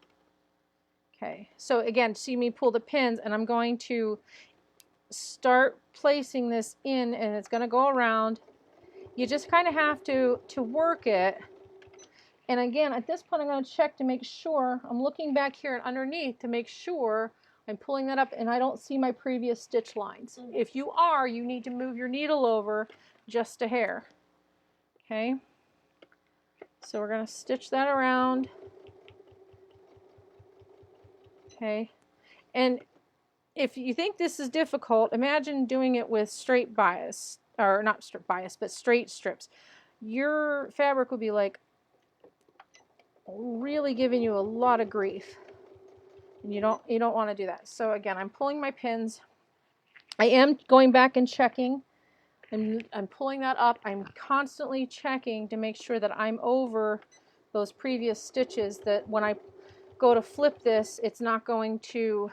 Okay, so again, see me pull the pins, and I'm going to start placing this in, and it's going to go around. You just kind of have to work it And again, at this point, I'm going to check to make sure, I'm looking back here and underneath to make sure I'm pulling that up and I don't see my previous stitch lines. If you are, you need to move your needle over just a hair. Okay, so we're going to stitch that around. Okay, and if you think this is difficult, imagine doing it with straight bias, or not straight bias, but straight strips. Your fabric will be like really giving you a lot of grief, and you don't want to do that. So again, I'm pulling my pins. I am going back and checking. I'm pulling that up. I'm constantly checking to make sure that I'm over those previous stitches, that when I go to flip this, it's not going to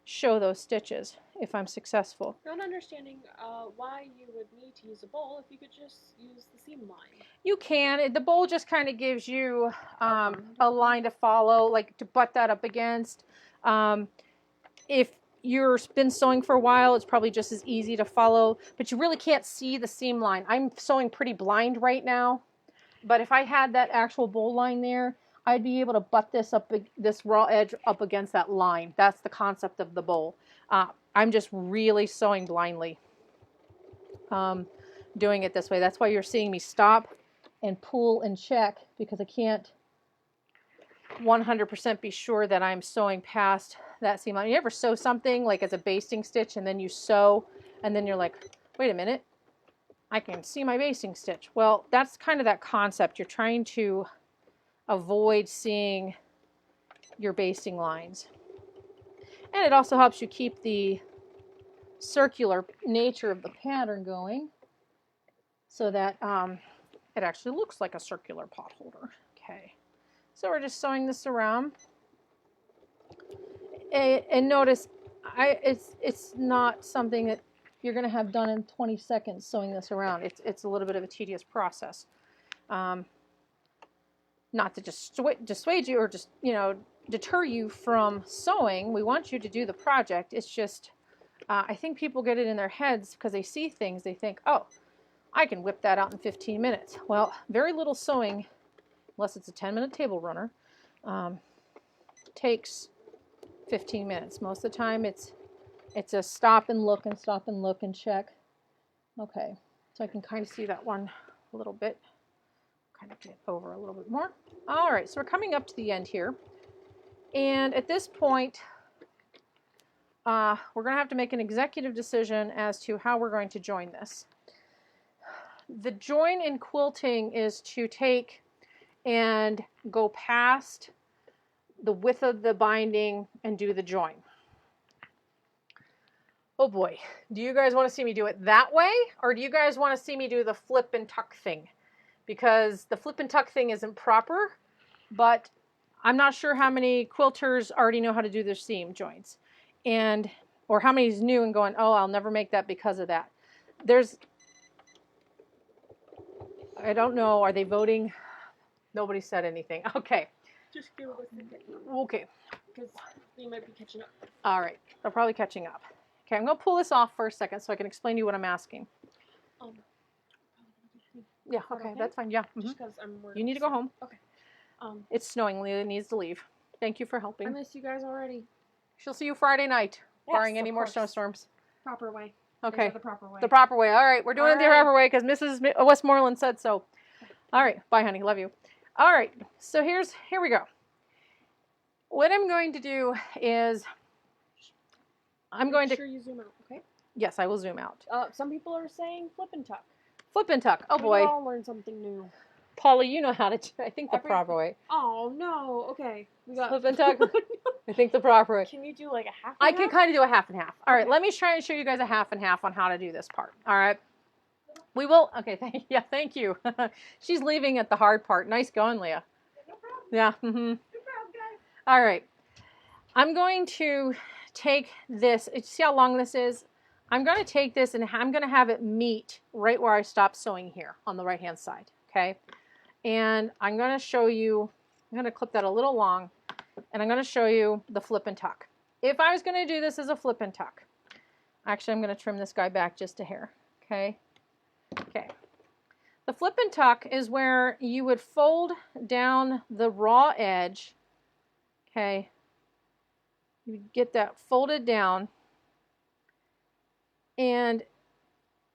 show those stitches if I'm successful. Not understanding why you would need to use a bowl if you could just use the seam line. You can. The bowl just kind of gives you a line to follow, like to butt that up against. If you've been sewing for a while, it's probably just as easy to follow, but you really can't see the seam line. I'm sewing pretty blind right now, but if I had that actual bowl line there, I'd be able to butt this up, this raw edge up against that line. That's the concept of the bowl. I'm just really sewing blindly, doing it this way. That's why you're seeing me stop and pull and check, because I can't 100% be sure that I'm sewing past that seam line. You ever sew something like as a basting stitch and then you sew and then you're like, wait a minute, I can see my basting stitch. Well, that's kind of that concept. You're trying to avoid seeing your basting lines. And it also helps you keep the circular nature of the pattern going so that it actually looks like a circular pot holder. Okay, so we're just sewing this around. And notice, it's not something that you're going to have done in 20 seconds sewing this around. It's a little bit of a tedious process. Not to just dissuade you or just, deter you from sewing. We want you to do the project. It's just, I think people get it in their heads because they see things. They think, oh, I can whip that out in 15 minutes. Well, very little sewing, unless it's a 10-minute table runner, takes 15 minutes. Most of the time it's a stop and look and check. Okay, so I can kind of see that one a little bit. Kind of get over a little bit more. All right, so we're coming up to the end here. And at this point, we're going to have to make an executive decision as to how we're going to join this. The join in quilting is to take and go past the width of the binding and do the join. Oh boy, do you guys want to see me do it that way, or do you guys want to see me do the flip and tuck thing? Because the flip and tuck thing isn't proper, but I'm not sure how many quilters already know how to do their seam joints, or how many is new and going, oh, I'll never make that because of that. I don't know, are they voting? Nobody said anything. Okay. Just give it a second. Okay. Because they might be catching up. All right, they're probably catching up. Okay, I'm going to pull this off for a second so I can explain to you what I'm asking. Yeah, okay, that's fine. Yeah. Just because I'm worried. You need to go home. Okay. It's snowing. Leah needs to leave. Thank you for helping. I miss you guys already. She'll see you Friday night, Yes, barring any more course. snowstorms. Proper way. Okay. The proper way. The proper way. All right, we're doing it the proper way because Mrs. Westmoreland said so. All right, bye, honey. Love you. All right, so here we go. What I'm going to do is Make sure you zoom out, okay? Yes, I will zoom out. Some people are saying flip and tuck. Flip and tuck. Oh boy. We all learn something new. Paula, you know how to. I think the proper way. Oh no. Okay. We got flip and tuck. I think the proper way. Can you do like a half? I can kind of do a half and half. All right, let me try and show you guys a half and half on how to do this part. All right. We will. Okay. Thank you. She's leaving at the hard part. Nice going, Leah. No problem. Yeah. No problem, guys. All right. I'm going to take this. See how long this is? I'm going to take this and I'm going to have it meet right where I stopped sewing here on the right-hand side. Okay. And I'm going to show you, I'm going to clip that a little long, and I'm going to show you the flip and tuck. If I was going to do this as a flip and tuck, actually I'm going to trim this guy back just a hair. Okay. Okay. The flip and tuck is where you would fold down the raw edge, okay? You get that folded down, and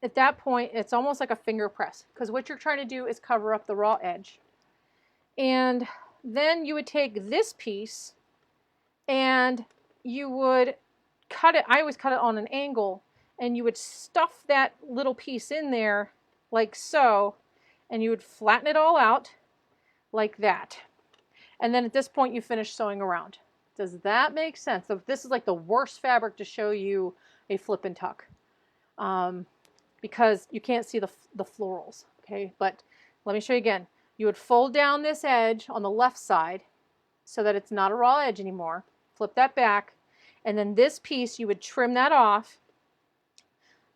at that point, it's almost like a finger press, because what you're trying to do is cover up the raw edge. And then you would take this piece and you would cut it. I always cut it on an angle, and you would stuff that little piece in there like so, and you would flatten it all out like that. And then at this point, you finish sewing around. Does that make sense? So this is like the worst fabric to show you a flip and tuck, because you can't see the florals, okay? But let me show you again. You would fold down this edge on the left side so that it's not a raw edge anymore. Flip that back, and then this piece, you would trim that off.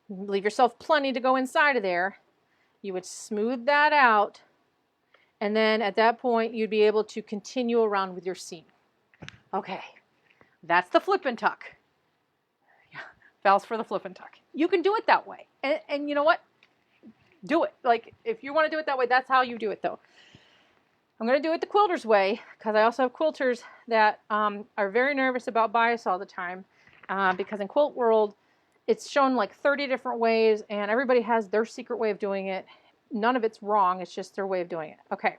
Leave yourself plenty to go inside of there. You would smooth that out, and then at that point, you'd be able to continue around with your seam. Okay, that's the flip and tuck. Yeah, Val's for the flip and tuck. You can do it that way, and you know what? Do it. Like, if you want to do it that way, that's how you do it, though. I'm going to do it the quilter's way, because I also have quilters that are very nervous about bias all the time, because in quilt world, it's shown like 30 different ways, and everybody has their secret way of doing it. None of it's wrong. It's just their way of doing it. Okay,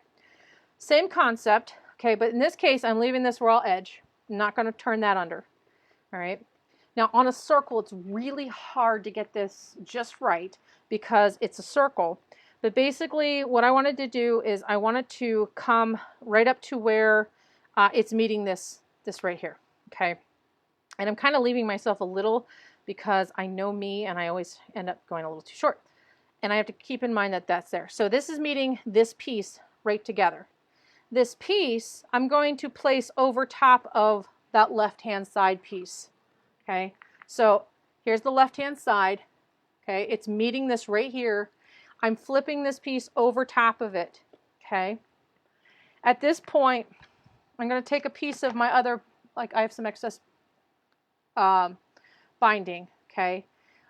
same concept. Okay, but in this case, I'm leaving this raw edge. I'm not going to turn that under. All right. Now, on a circle, it's really hard to get this just right because it's a circle. But basically, what I wanted to do is I wanted to come right up to where it's meeting this right here. Okay. And I'm kind of leaving myself a little, because I know me and I always end up going a little too short. And I have to keep in mind that that's there. So this is meeting this piece right together. This piece I'm going to place over top of that left-hand side piece. Okay, so here's the left-hand side. Okay, it's meeting this right here. I'm flipping this piece over top of it. Okay, at this point, I'm going to take a piece of my other, like I have some excess binding. Okay,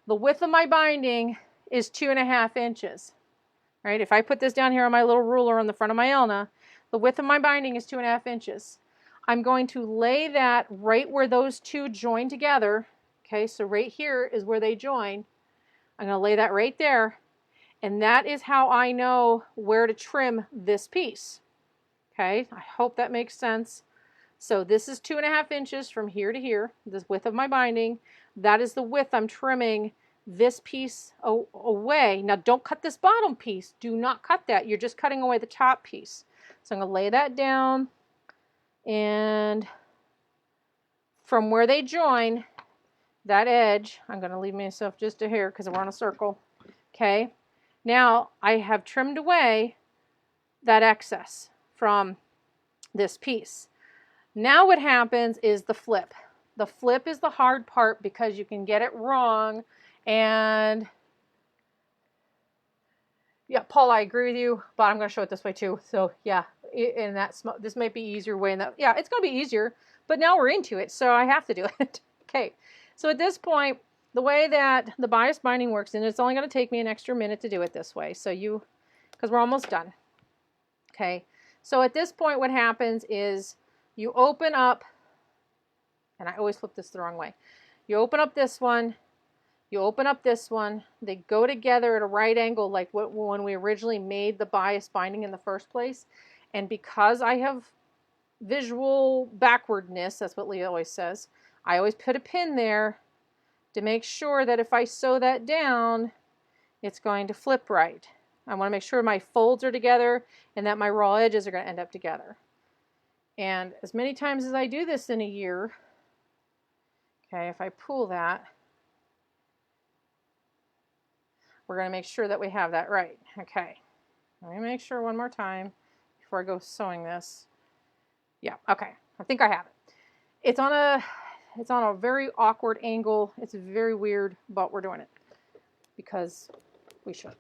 the width of my binding is 2.5 inches. Right, if I put this down here on my little ruler on the front of my Elna, the width of my binding is 2.5 inches. I'm going to lay that right where those two join together. Okay, so right here is where they join. I'm going to lay that right there, and that is how I know where to trim this piece. Okay, I hope that makes sense. So this is 2.5 inches from here to here, the width of my binding. That is the width I'm trimming this piece away. Now don't cut this bottom piece. Do not cut that. You're just cutting away the top piece. So I'm going to lay that down, and from where they join, that edge, I'm going to leave myself just a hair because we're on a circle. Okay, now I have trimmed away that excess from this piece. Now what happens is the flip. The flip is the hard part because you can get it wrong. And yeah, Paul, I agree with you, but I'm going to show it this way too. So yeah, and this might be easier way. Yeah, it's going to be easier, but now we're into it, so I have to do it. Okay, so at this point, the way that the bias binding works, and it's only going to take me an extra minute to do it this way, so because we're almost done. Okay, so at this point, what happens is you open up, and I always flip this the wrong way. You open up this one. You open up this one, they go together at a right angle like when we originally made the bias binding in the first place. And because I have visual backwardness, that's what Leah always says, I always put a pin there to make sure that if I sew that down, it's going to flip right. I want to make sure my folds are together and that my raw edges are going to end up together. And as many times as I do this in a year, okay, if I pull that, we're going to make sure that we have that right. Okay, let me make sure one more time before I go sewing this. Yeah, okay, I think I have it. It's on a very awkward angle. It's very weird, but we're doing it because we should.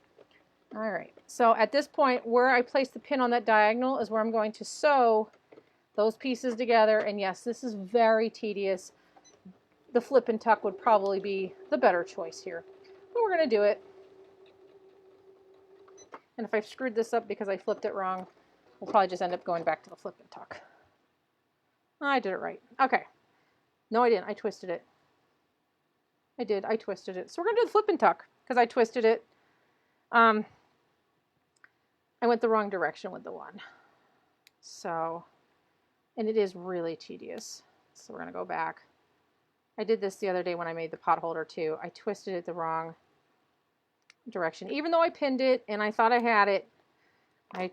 All right, so at this point where I place the pin on that diagonal is where I'm going to sew those pieces together. And yes, this is very tedious. The flip and tuck would probably be the better choice here, but we're going to do it. And if I screwed this up because I flipped it wrong, we'll probably just end up going back to the flip and tuck. I did it right. Okay. No, I didn't. I twisted it. I did. I twisted it. So we're going to do the flip and tuck because I twisted it. I went the wrong direction with the one. So, and it is really tedious. So we're going to go back. I did this the other day when I made the pot holder too. I twisted it the wrong direction. Even though I pinned it and I thought I had it, I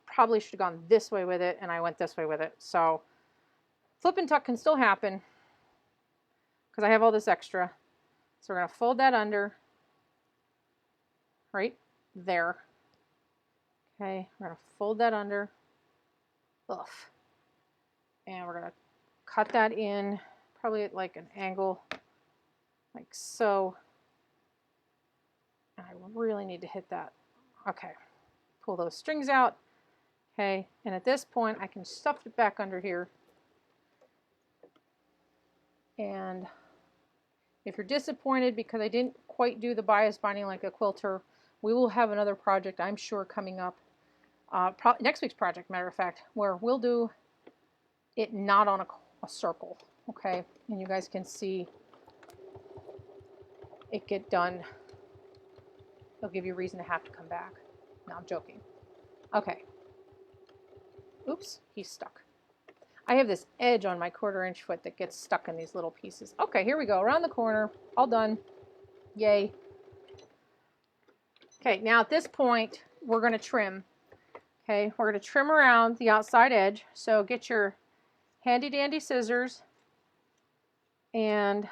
probably should have gone this way with it, and I went this way with it. So flip and tuck can still happen because I have all this extra. So we're going to fold that under right there. Okay, we're going to fold that under. Ugh. And we're going to cut that in probably at like an angle like so. And I really need to hit that. Okay, pull those strings out. Okay, and at this point I can stuff it back under here. And if you're disappointed because I didn't quite do the bias binding like a quilter, we will have another project, I'm sure, coming up. Next week's project, matter of fact, where we'll do it not on a circle, okay? And you guys can see it get done. It'll give you a reason to have to come back. No, I'm joking. Okay. Oops, he's stuck. I have this edge on my 1/4 inch foot that gets stuck in these little pieces. Okay, here we go, around the corner, all done. Yay. Okay, now at this point, we're going to trim. Okay, we're going to trim around the outside edge. So get your handy dandy scissors. And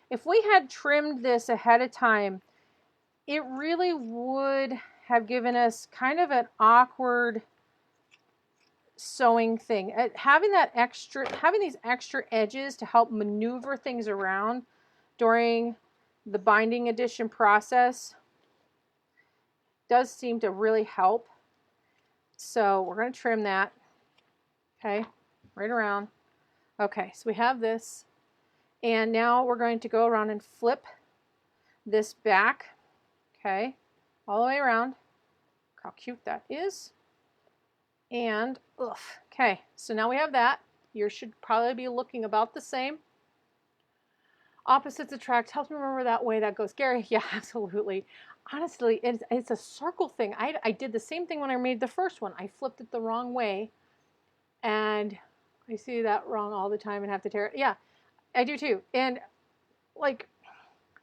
if we had trimmed this ahead of time, it really would have given us kind of an awkward sewing thing. Having these extra edges to help maneuver things around during the binding addition process does seem to really help. So we're going to trim that. Okay, right around. Okay, so we have this. And now we're going to go around and flip this back. Okay, all the way around. Look how cute that is. And, okay, so now we have that. Yours should probably be looking about the same. Opposites attract. Helps me remember that way that goes. Gary, yeah, absolutely. Honestly, it's a circle thing. I did the same thing when I made the first one. I flipped it the wrong way. And I see that wrong all the time and have to tear it. Yeah, I do too. And, like,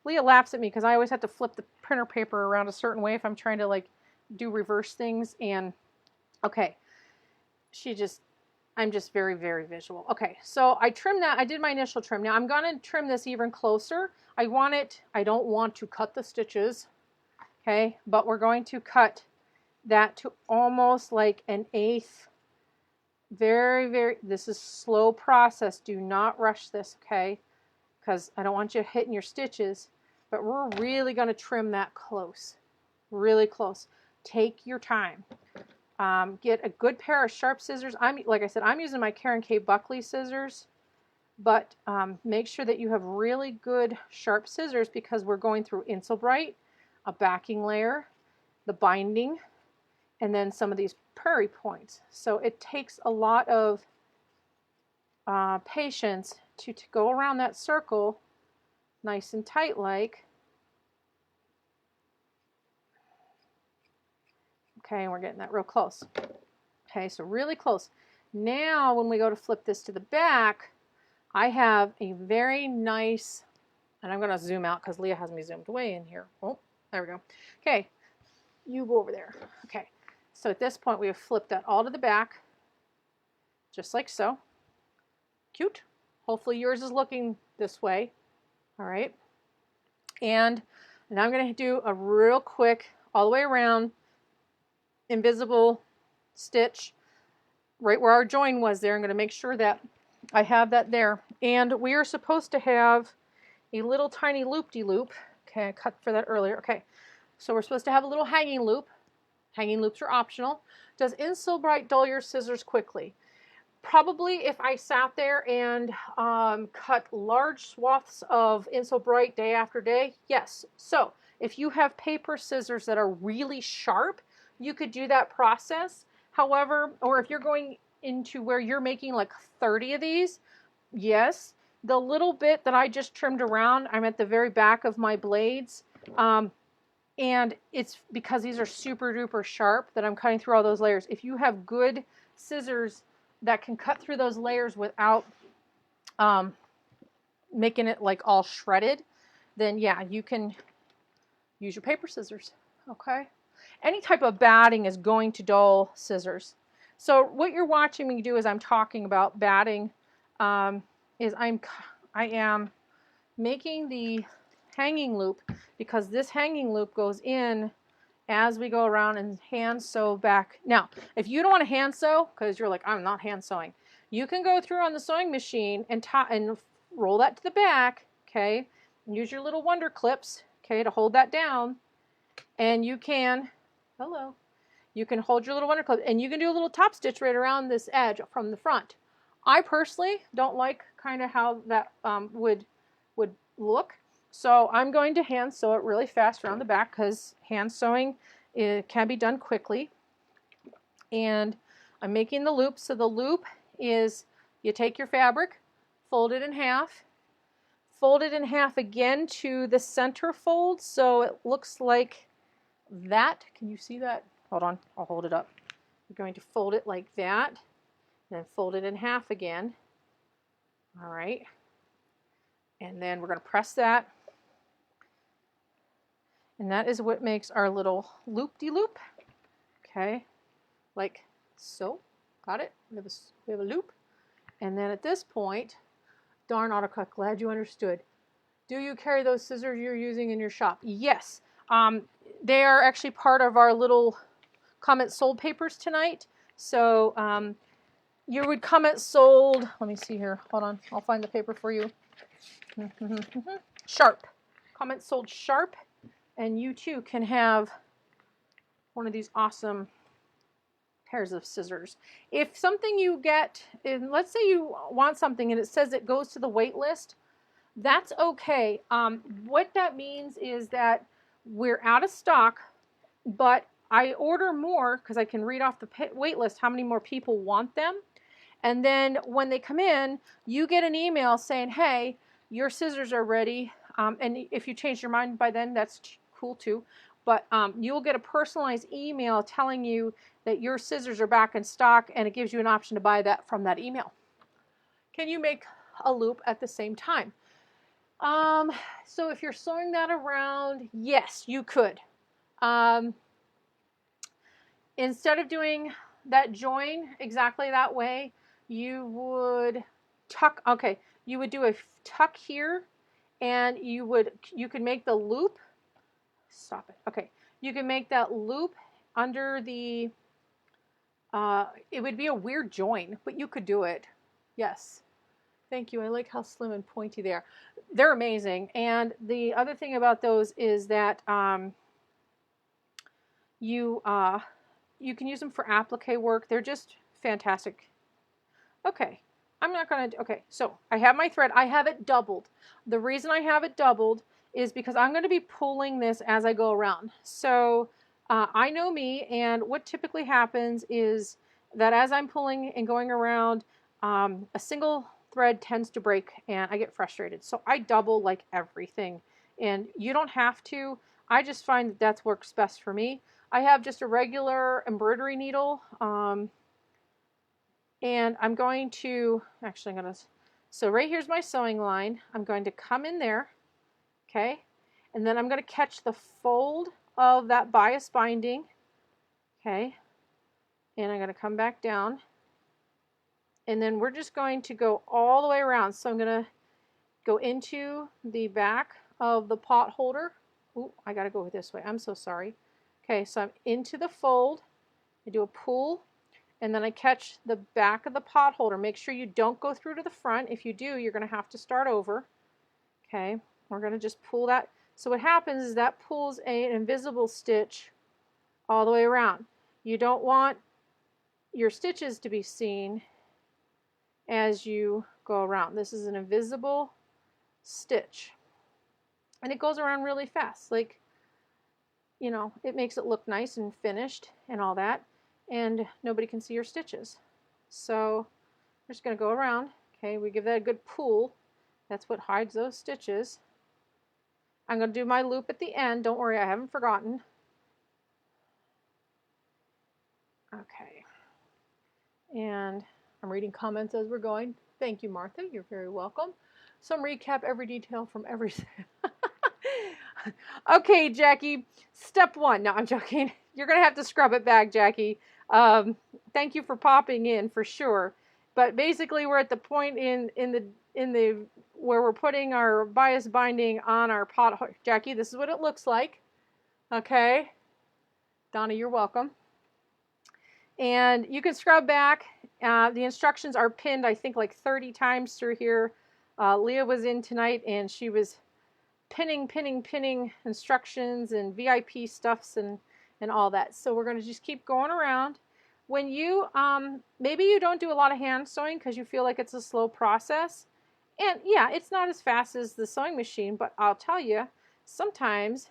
Leah laughs at me because I always have to flip the printer paper around a certain way if I'm trying to, like, do reverse things. And, okay. I'm just very, very visual. Okay, so I trimmed that. I did my initial trim. Now I'm going to trim this even closer. I don't want to cut the stitches, okay, but we're going to cut that to almost like 1/8. Very, very, this is slow process. Do not rush this, okay, because I don't want you hitting your stitches, but we're really going to trim that close, really close. Take your time. Get a good pair of sharp scissors. Like I said, I'm using my Karen K. Buckley scissors, but make sure that you have really good sharp scissors because we're going through Insulbright, a backing layer, the binding, and then some of these Prairie points. So it takes a lot of patience to go around that circle nice and tight like. Okay, and we're getting that real close. Okay, so really close. Now, when we go to flip this to the back, I have a very nice, and I'm going to zoom out because Leah has me zoomed way in here. Oh, there we go. Okay, you go over there. Okay, so at this point, we have flipped that all to the back, just like so. Cute. Hopefully yours is looking this way. All right. And now I'm going to do a real quick, all the way around, invisible stitch right where our join was there. I'm going to make sure that I have that there. And we are supposed to have a little tiny loop-de-loop. Okay, I cut for that earlier. Okay, so we're supposed to have a little hanging loop. Hanging loops are optional. Does Insulbright dull your scissors quickly? Probably if I sat there and cut large swaths of Inso Bright day after day, yes. So if you have paper scissors that are really sharp, you could do that process. However, or if you're going into where you're making like 30 of these, yes. The little bit that I just trimmed around, I'm at the very back of my blades. And it's because these are super duper sharp that I'm cutting through all those layers. If you have good scissors that can cut through those layers without making it like all shredded, then yeah, you can use your paper scissors, okay? Any type of batting is going to dull scissors. So what you're watching me do as I'm talking about batting is I am making the hanging loop, because this hanging loop goes in as we go around and hand sew back. Now, if you don't want to hand sew, because you're like, I'm not hand sewing, you can go through on the sewing machine and roll that to the back, okay? And use your little wonder clips, okay, to hold that down. And you can, you can hold your little wonder clip, and you can do a little top stitch right around this edge from the front. I personally don't like kind of how that would look. So I'm going to hand sew it really fast around the back, because hand sewing, it can be done quickly. And I'm making the loop. So the loop is, you take your fabric, fold it in half again to the center fold, so it looks like that. Can you see that? Hold on, I'll hold it up. You're going to fold it like that, then fold it in half again. All right. And then we're going to press that. And that is what makes our little loop-de-loop. Okay, like so. Got it? We have a loop. And then at this point, darn AutoCut, glad you understood. Do you carry those scissors you're using in your shop? Yes. They are actually part of our little comment sold papers tonight. So you would comment sold, let me see here. Hold on, I'll find the paper for you. Sharp. Comment sold sharp. And you too can have one of these awesome pairs of scissors. If something you get, let's say you want something and it says it goes to the wait list, that's okay. What that means is that we're out of stock, but I order more because I can read off the wait list how many more people want them. And then when they come in, you get an email saying, hey, your scissors are ready. And if you change your mind by then, that's cool too. But you'll get a personalized email telling you that your scissors are back in stock, and it gives you an option to buy that from that email. Can you make a loop at the same time? So if you're sewing that around, yes, you could. Instead of doing that join exactly that way, you would tuck, okay, you would do a tuck here, and you could make the loop, stop it, okay, you can make that loop under the, it would be a weird join, but you could do it, yes. Thank you, I like how slim and pointy they are. They're amazing, and the other thing about those is that you can use them for applique work. They're just fantastic. Okay, I'm not going to, okay, so I have my thread. I have it doubled. The reason I have it doubled is because I'm going to be pulling this as I go around. So I know me, and what typically happens is that as I'm pulling and going around, a single thread tends to break, and I get frustrated. So I double like everything, and you don't have to. I just find that that works best for me. I have just a regular embroidery needle, and I'm going to, actually I'm going to, so right here's my sewing line. I'm going to come in there, okay, and then I'm going to catch the fold of that bias binding, okay, and I'm going to come back down, and then we're just going to go all the way around. So I'm going to go into the back of the pot holder. Ooh, I got to go this way. I'm so sorry. Okay, so I'm into the fold. I do a pull, and then I catch the back of the pot holder. Make sure you don't go through to the front. If you do, you're going to have to start over. Okay, we're going to just pull that. So what happens is that pulls an invisible stitch all the way around. You don't want your stitches to be seen. as you go around. This is an invisible stitch. And it goes around really fast. Like, you know, it makes it look nice and finished and all that. And nobody can see your stitches. So we're just going to go around. Okay, we give that a good pull. That's what hides those stitches. I'm going to do my loop at the end. Don't worry, I haven't forgotten. Okay. And I'm reading comments as we're going. Thank you, Martha. You're very welcome. Some recap every detail from every... Okay, Jackie. Step 1. No, I'm joking. You're going to have to scrub it back, Jackie. Thank you for popping in for sure. But basically, we're at the point in the where we're putting our bias binding on our pot. Jackie, this is what it looks like. Okay. Donna, you're welcome. And you can scrub back. The instructions are pinned, I think, like 30 times through here. Leah was in tonight, and she was pinning instructions and VIP stuffs and all that. So we're going to just keep going around. When you, maybe you don't do a lot of hand sewing because you feel like it's a slow process. And yeah, it's not as fast as the sewing machine, but I'll tell you, sometimes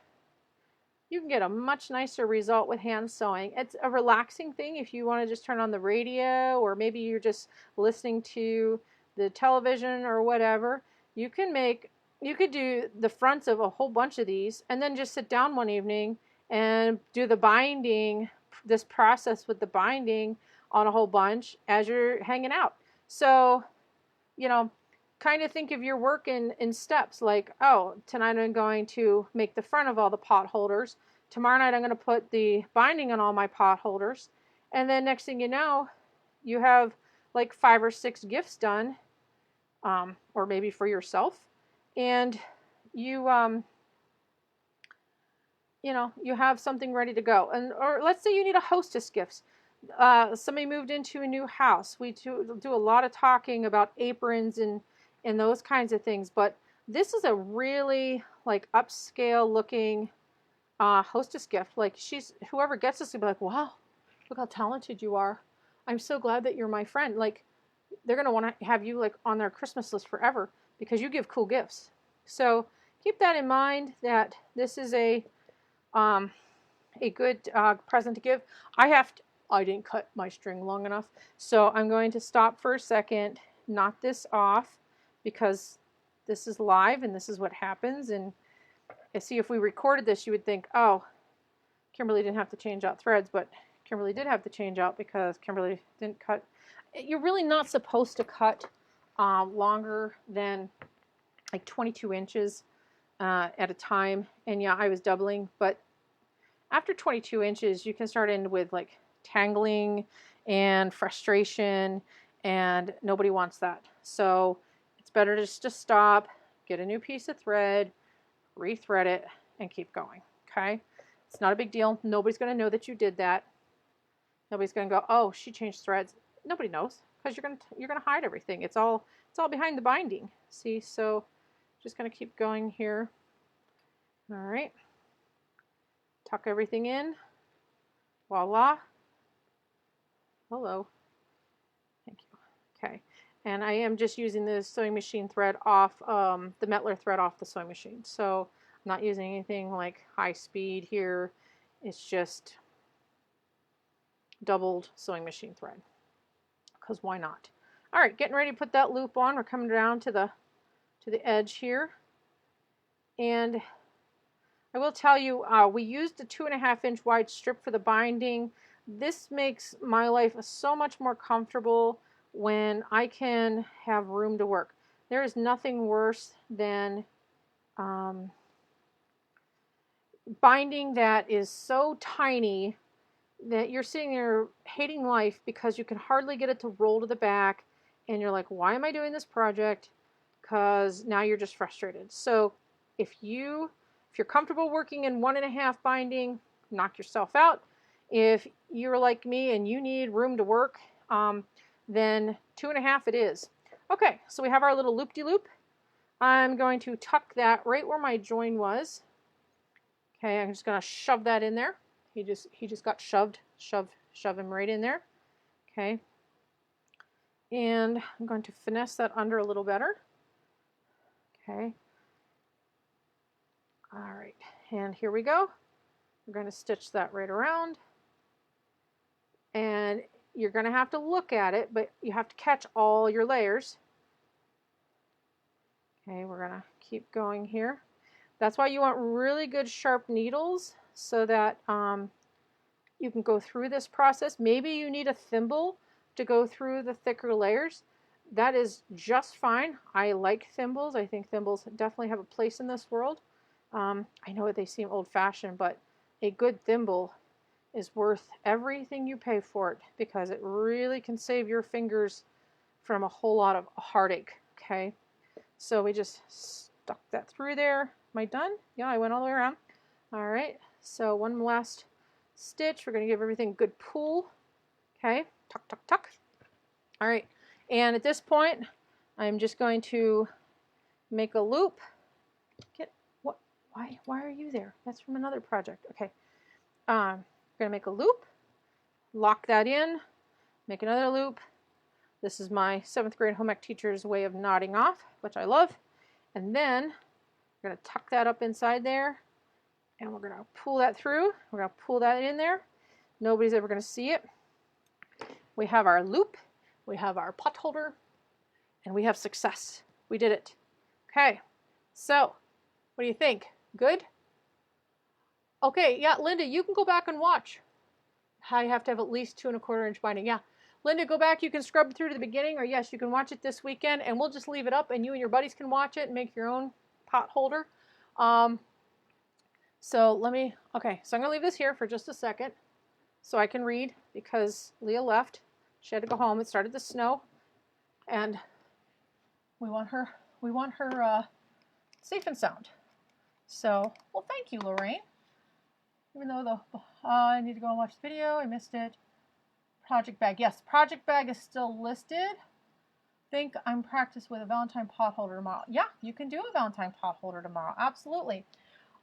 you can get a much nicer result with hand sewing. It's a relaxing thing if you want to just turn on the radio, or maybe you're just listening to the television or whatever. You could do the fronts of a whole bunch of these and then just sit down one evening and do the binding, this process with the binding on a whole bunch as you're hanging out. So, you know, kind of think of your work in steps, like, oh, tonight I'm going to make the front of all the pot holders. Tomorrow night I'm going to put the binding on all my pot holders. And then next thing you know, you have like 5 or 6 gifts done, or maybe for yourself. And you, you know, you have something ready to go. And or let's say you need a hostess gifts. Somebody moved into a new house. We do a lot of talking about aprons and those kinds of things. But this is a really like upscale looking hostess gift. Like whoever gets this will be like, wow, look how talented you are. I'm so glad that you're my friend. Like they're going to want to have you like on their Christmas list forever because you give cool gifts. So keep that in mind, that this is a good present to give. I didn't cut my string long enough, so I'm going to stop for a second, knot this off, because this is live and this is what happens. And I see, if we recorded this, you would think, oh, Kimberly didn't have to change out threads, but Kimberly did have to change out because Kimberly didn't cut. You're really not supposed to cut longer than like 22 inches at a time. And yeah, I was doubling, but after 22 inches, you can start in with like tangling and frustration, and nobody wants that. So it's better just to stop, get a new piece of thread, rethread it, and keep going. Okay? It's not a big deal. Nobody's going to know that you did that. Nobody's going to go, oh, she changed threads. Nobody knows, because you're going to hide everything. It's all behind the binding. See? So just going to keep going here. All right. Tuck everything in. Voila. Hello. Thank you. Okay. And I am just using the sewing machine thread off, the Metler thread off the sewing machine. So I'm not using anything like high speed here. It's just doubled sewing machine thread, because why not? All right, getting ready to put that loop on. We're coming down to the edge here. And I will tell you, we used a 2.5 inch wide strip for the binding. This makes my life so much more comfortable when I can have room to work. There is nothing worse than binding that is so tiny that you're sitting there hating life because you can hardly get it to roll to the back, and you're like, why am I doing this project? Because now you're just frustrated. So if you're comfortable working in 1.5 binding, knock yourself out. If you're like me and you need room to work, then 2.5 it is. Okay, so we have our little loop-de-loop. I'm going to tuck that right where my join was. Okay, I'm just going to shove that in there. He just got shoved. Shove him right in there. Okay. And I'm going to finesse that under a little better. Okay. All right, and here we go. We're going to stitch that right around. And you're going to have to look at it, but you have to catch all your layers. Okay, we're going to keep going here. That's why you want really good sharp needles so that you can go through this process. Maybe you need a thimble to go through the thicker layers. That is just fine. I like thimbles. I think thimbles definitely have a place in this world. I know they seem old-fashioned, but a good thimble is worth everything you pay for it because it really can save your fingers from a whole lot of heartache, okay? So we just stuck that through there. Am I done? Yeah, I went all the way around. All right, so one last stitch. We're going to give everything a good pull, okay? Tuck, tuck, tuck. All right, and at this point, I'm just going to make a loop. Why are you there? That's from another project. Okay. We're going to make a loop, lock that in, make another loop. This is my 7th grade home ec teacher's way of nodding off, which I love. And then we're going to tuck that up inside there, and we're going to pull that through. We're going to pull that in there. Nobody's ever going to see it. We have our loop, we have our potholder, and we have success. We did it. Okay, so what do you think? Good? Okay, yeah, Linda, you can go back and watch. I have to have at least 2 1/4 inch binding. Yeah, Linda, go back. You can scrub through to the beginning, or yes, you can watch it this weekend, and we'll just leave it up, and you and your buddies can watch it and make your own pot holder. So let me, okay, so I'm going to leave this here for just a second so I can read because Leah left. She had to go home. It started to snow, and we want her safe and sound. So, well, thank you, Lorraine. Even though I need to go and watch the video, I missed it. Project bag, yes, project bag is still listed. Think I'm practiced with a Valentine pot holder tomorrow. Yeah, you can do a Valentine pot holder tomorrow, absolutely.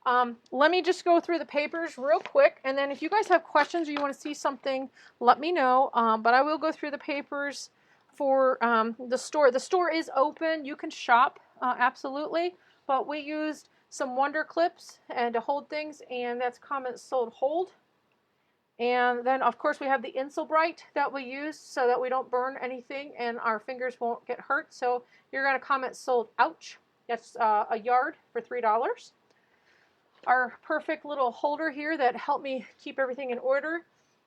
Let me just go through the papers real quick, and then if you guys have questions or you want to see something, let me know. But I will go through the papers for the store. The store is open. You can shop, absolutely. But we used some Wonder Clips and to hold things, and that's comment sold hold. And then, of course, we have the Insulbright that we use so that we don't burn anything and our fingers won't get hurt. So you're going to comment sold ouch. That's a yard for $3. Our perfect little holder here that helped me keep everything in order,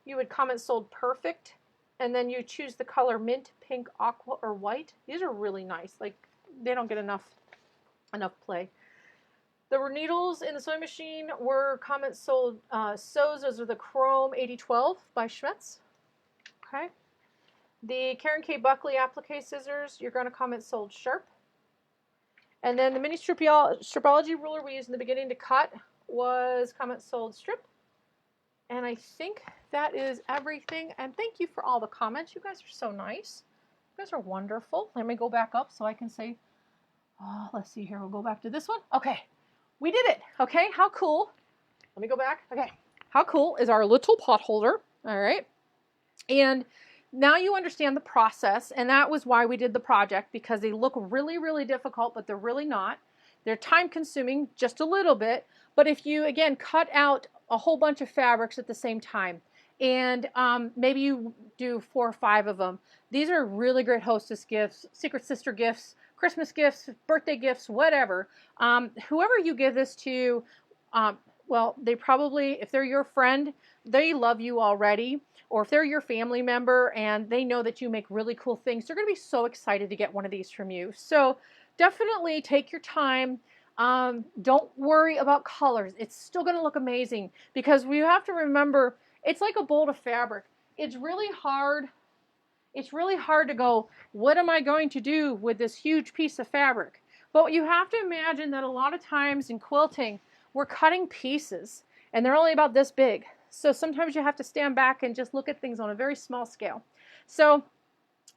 you would comment sold perfect. And then you choose the color mint, pink, aqua, or white. These are really nice. Like, they don't get enough play. The needles in the sewing machine were comment sold sews. Those are the Chrome 8012 by Schmetz. Okay. The Karen K. Buckley applique scissors, you're going to comment sold sharp. And then the mini Stripology ruler we used in the beginning to cut was comment sold strip. And I think that is everything. And thank you for all the comments. You guys are so nice. You guys are wonderful. Let me go back up so I can say, oh, let's see here. We'll go back to this one. Okay. We did it. Okay. How cool. Let me go back. Okay. How cool is our little pot holder? All right. And now you understand the process. And that was why we did the project, because they look really, really difficult, but they're really not. They're time consuming just a little bit. But if you, again, cut out a whole bunch of fabrics at the same time, and maybe you do 4 or 5 of them, these are really great hostess gifts, secret sister gifts, Christmas gifts, birthday gifts, whatever. Whoever you give this to, well, they probably, if they're your friend, they love you already. Or if they're your family member and they know that you make really cool things, they're going to be so excited to get one of these from you. So definitely take your time. Don't worry about colors. It's still going to look amazing, because we have to remember it's like a bolt of fabric. It's really hard. It's really hard to go, what am I going to do with this huge piece of fabric? But you have to imagine that a lot of times in quilting, we're cutting pieces and they're only about this big. So sometimes you have to stand back and just look at things on a very small scale. So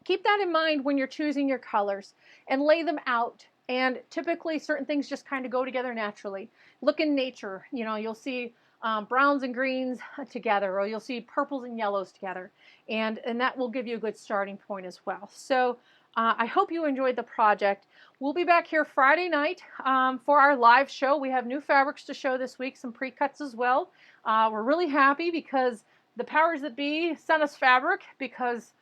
keep that in mind when you're choosing your colors and lay them out. And typically certain things just kind of go together naturally. Look in nature, you know, you'll see browns and greens together, or you'll see purples and yellows together, and that will give you a good starting point as well. So I hope you enjoyed the project. We'll be back here Friday night for our live show. We have new fabrics to show this week, some pre-cuts as well. We're really happy because the powers that be sent us fabric, because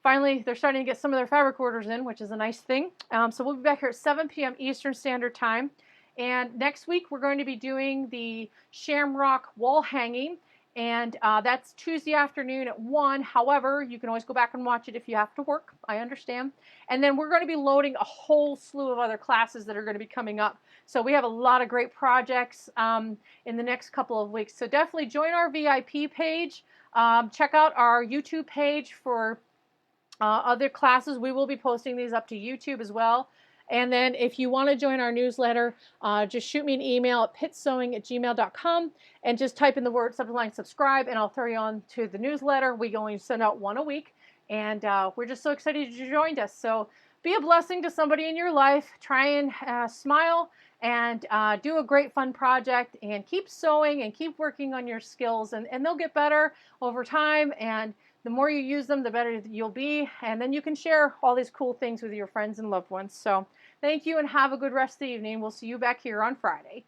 finally they're starting to get some of their fabric orders in, which is a nice thing. So we'll be back here at 7 p.m. Eastern Standard Time. And next week we're going to be doing the shamrock wall hanging, and that's Tuesday afternoon at 1. However, you can always go back and watch it if you have to work. I understand. And then we're going to be loading a whole slew of other classes that are going to be coming up. So we have a lot of great projects in the next couple of weeks. So definitely join our VIP page. Check out our YouTube page for other classes. We will be posting these up to YouTube as well. And then if you want to join our newsletter, just shoot me an email at pitsewing@gmail.com and just type in the word subject line subscribe, and I'll throw you on to the newsletter. We only send out one a week, and we're just so excited you joined us. So be a blessing to somebody in your life. Try and smile and do a great fun project, and keep sewing and keep working on your skills, and they'll get better over time. And the more you use them, the better you'll be, and then you can share all these cool things with your friends and loved ones. So thank you, and have a good rest of the evening. We'll see you back here on Friday.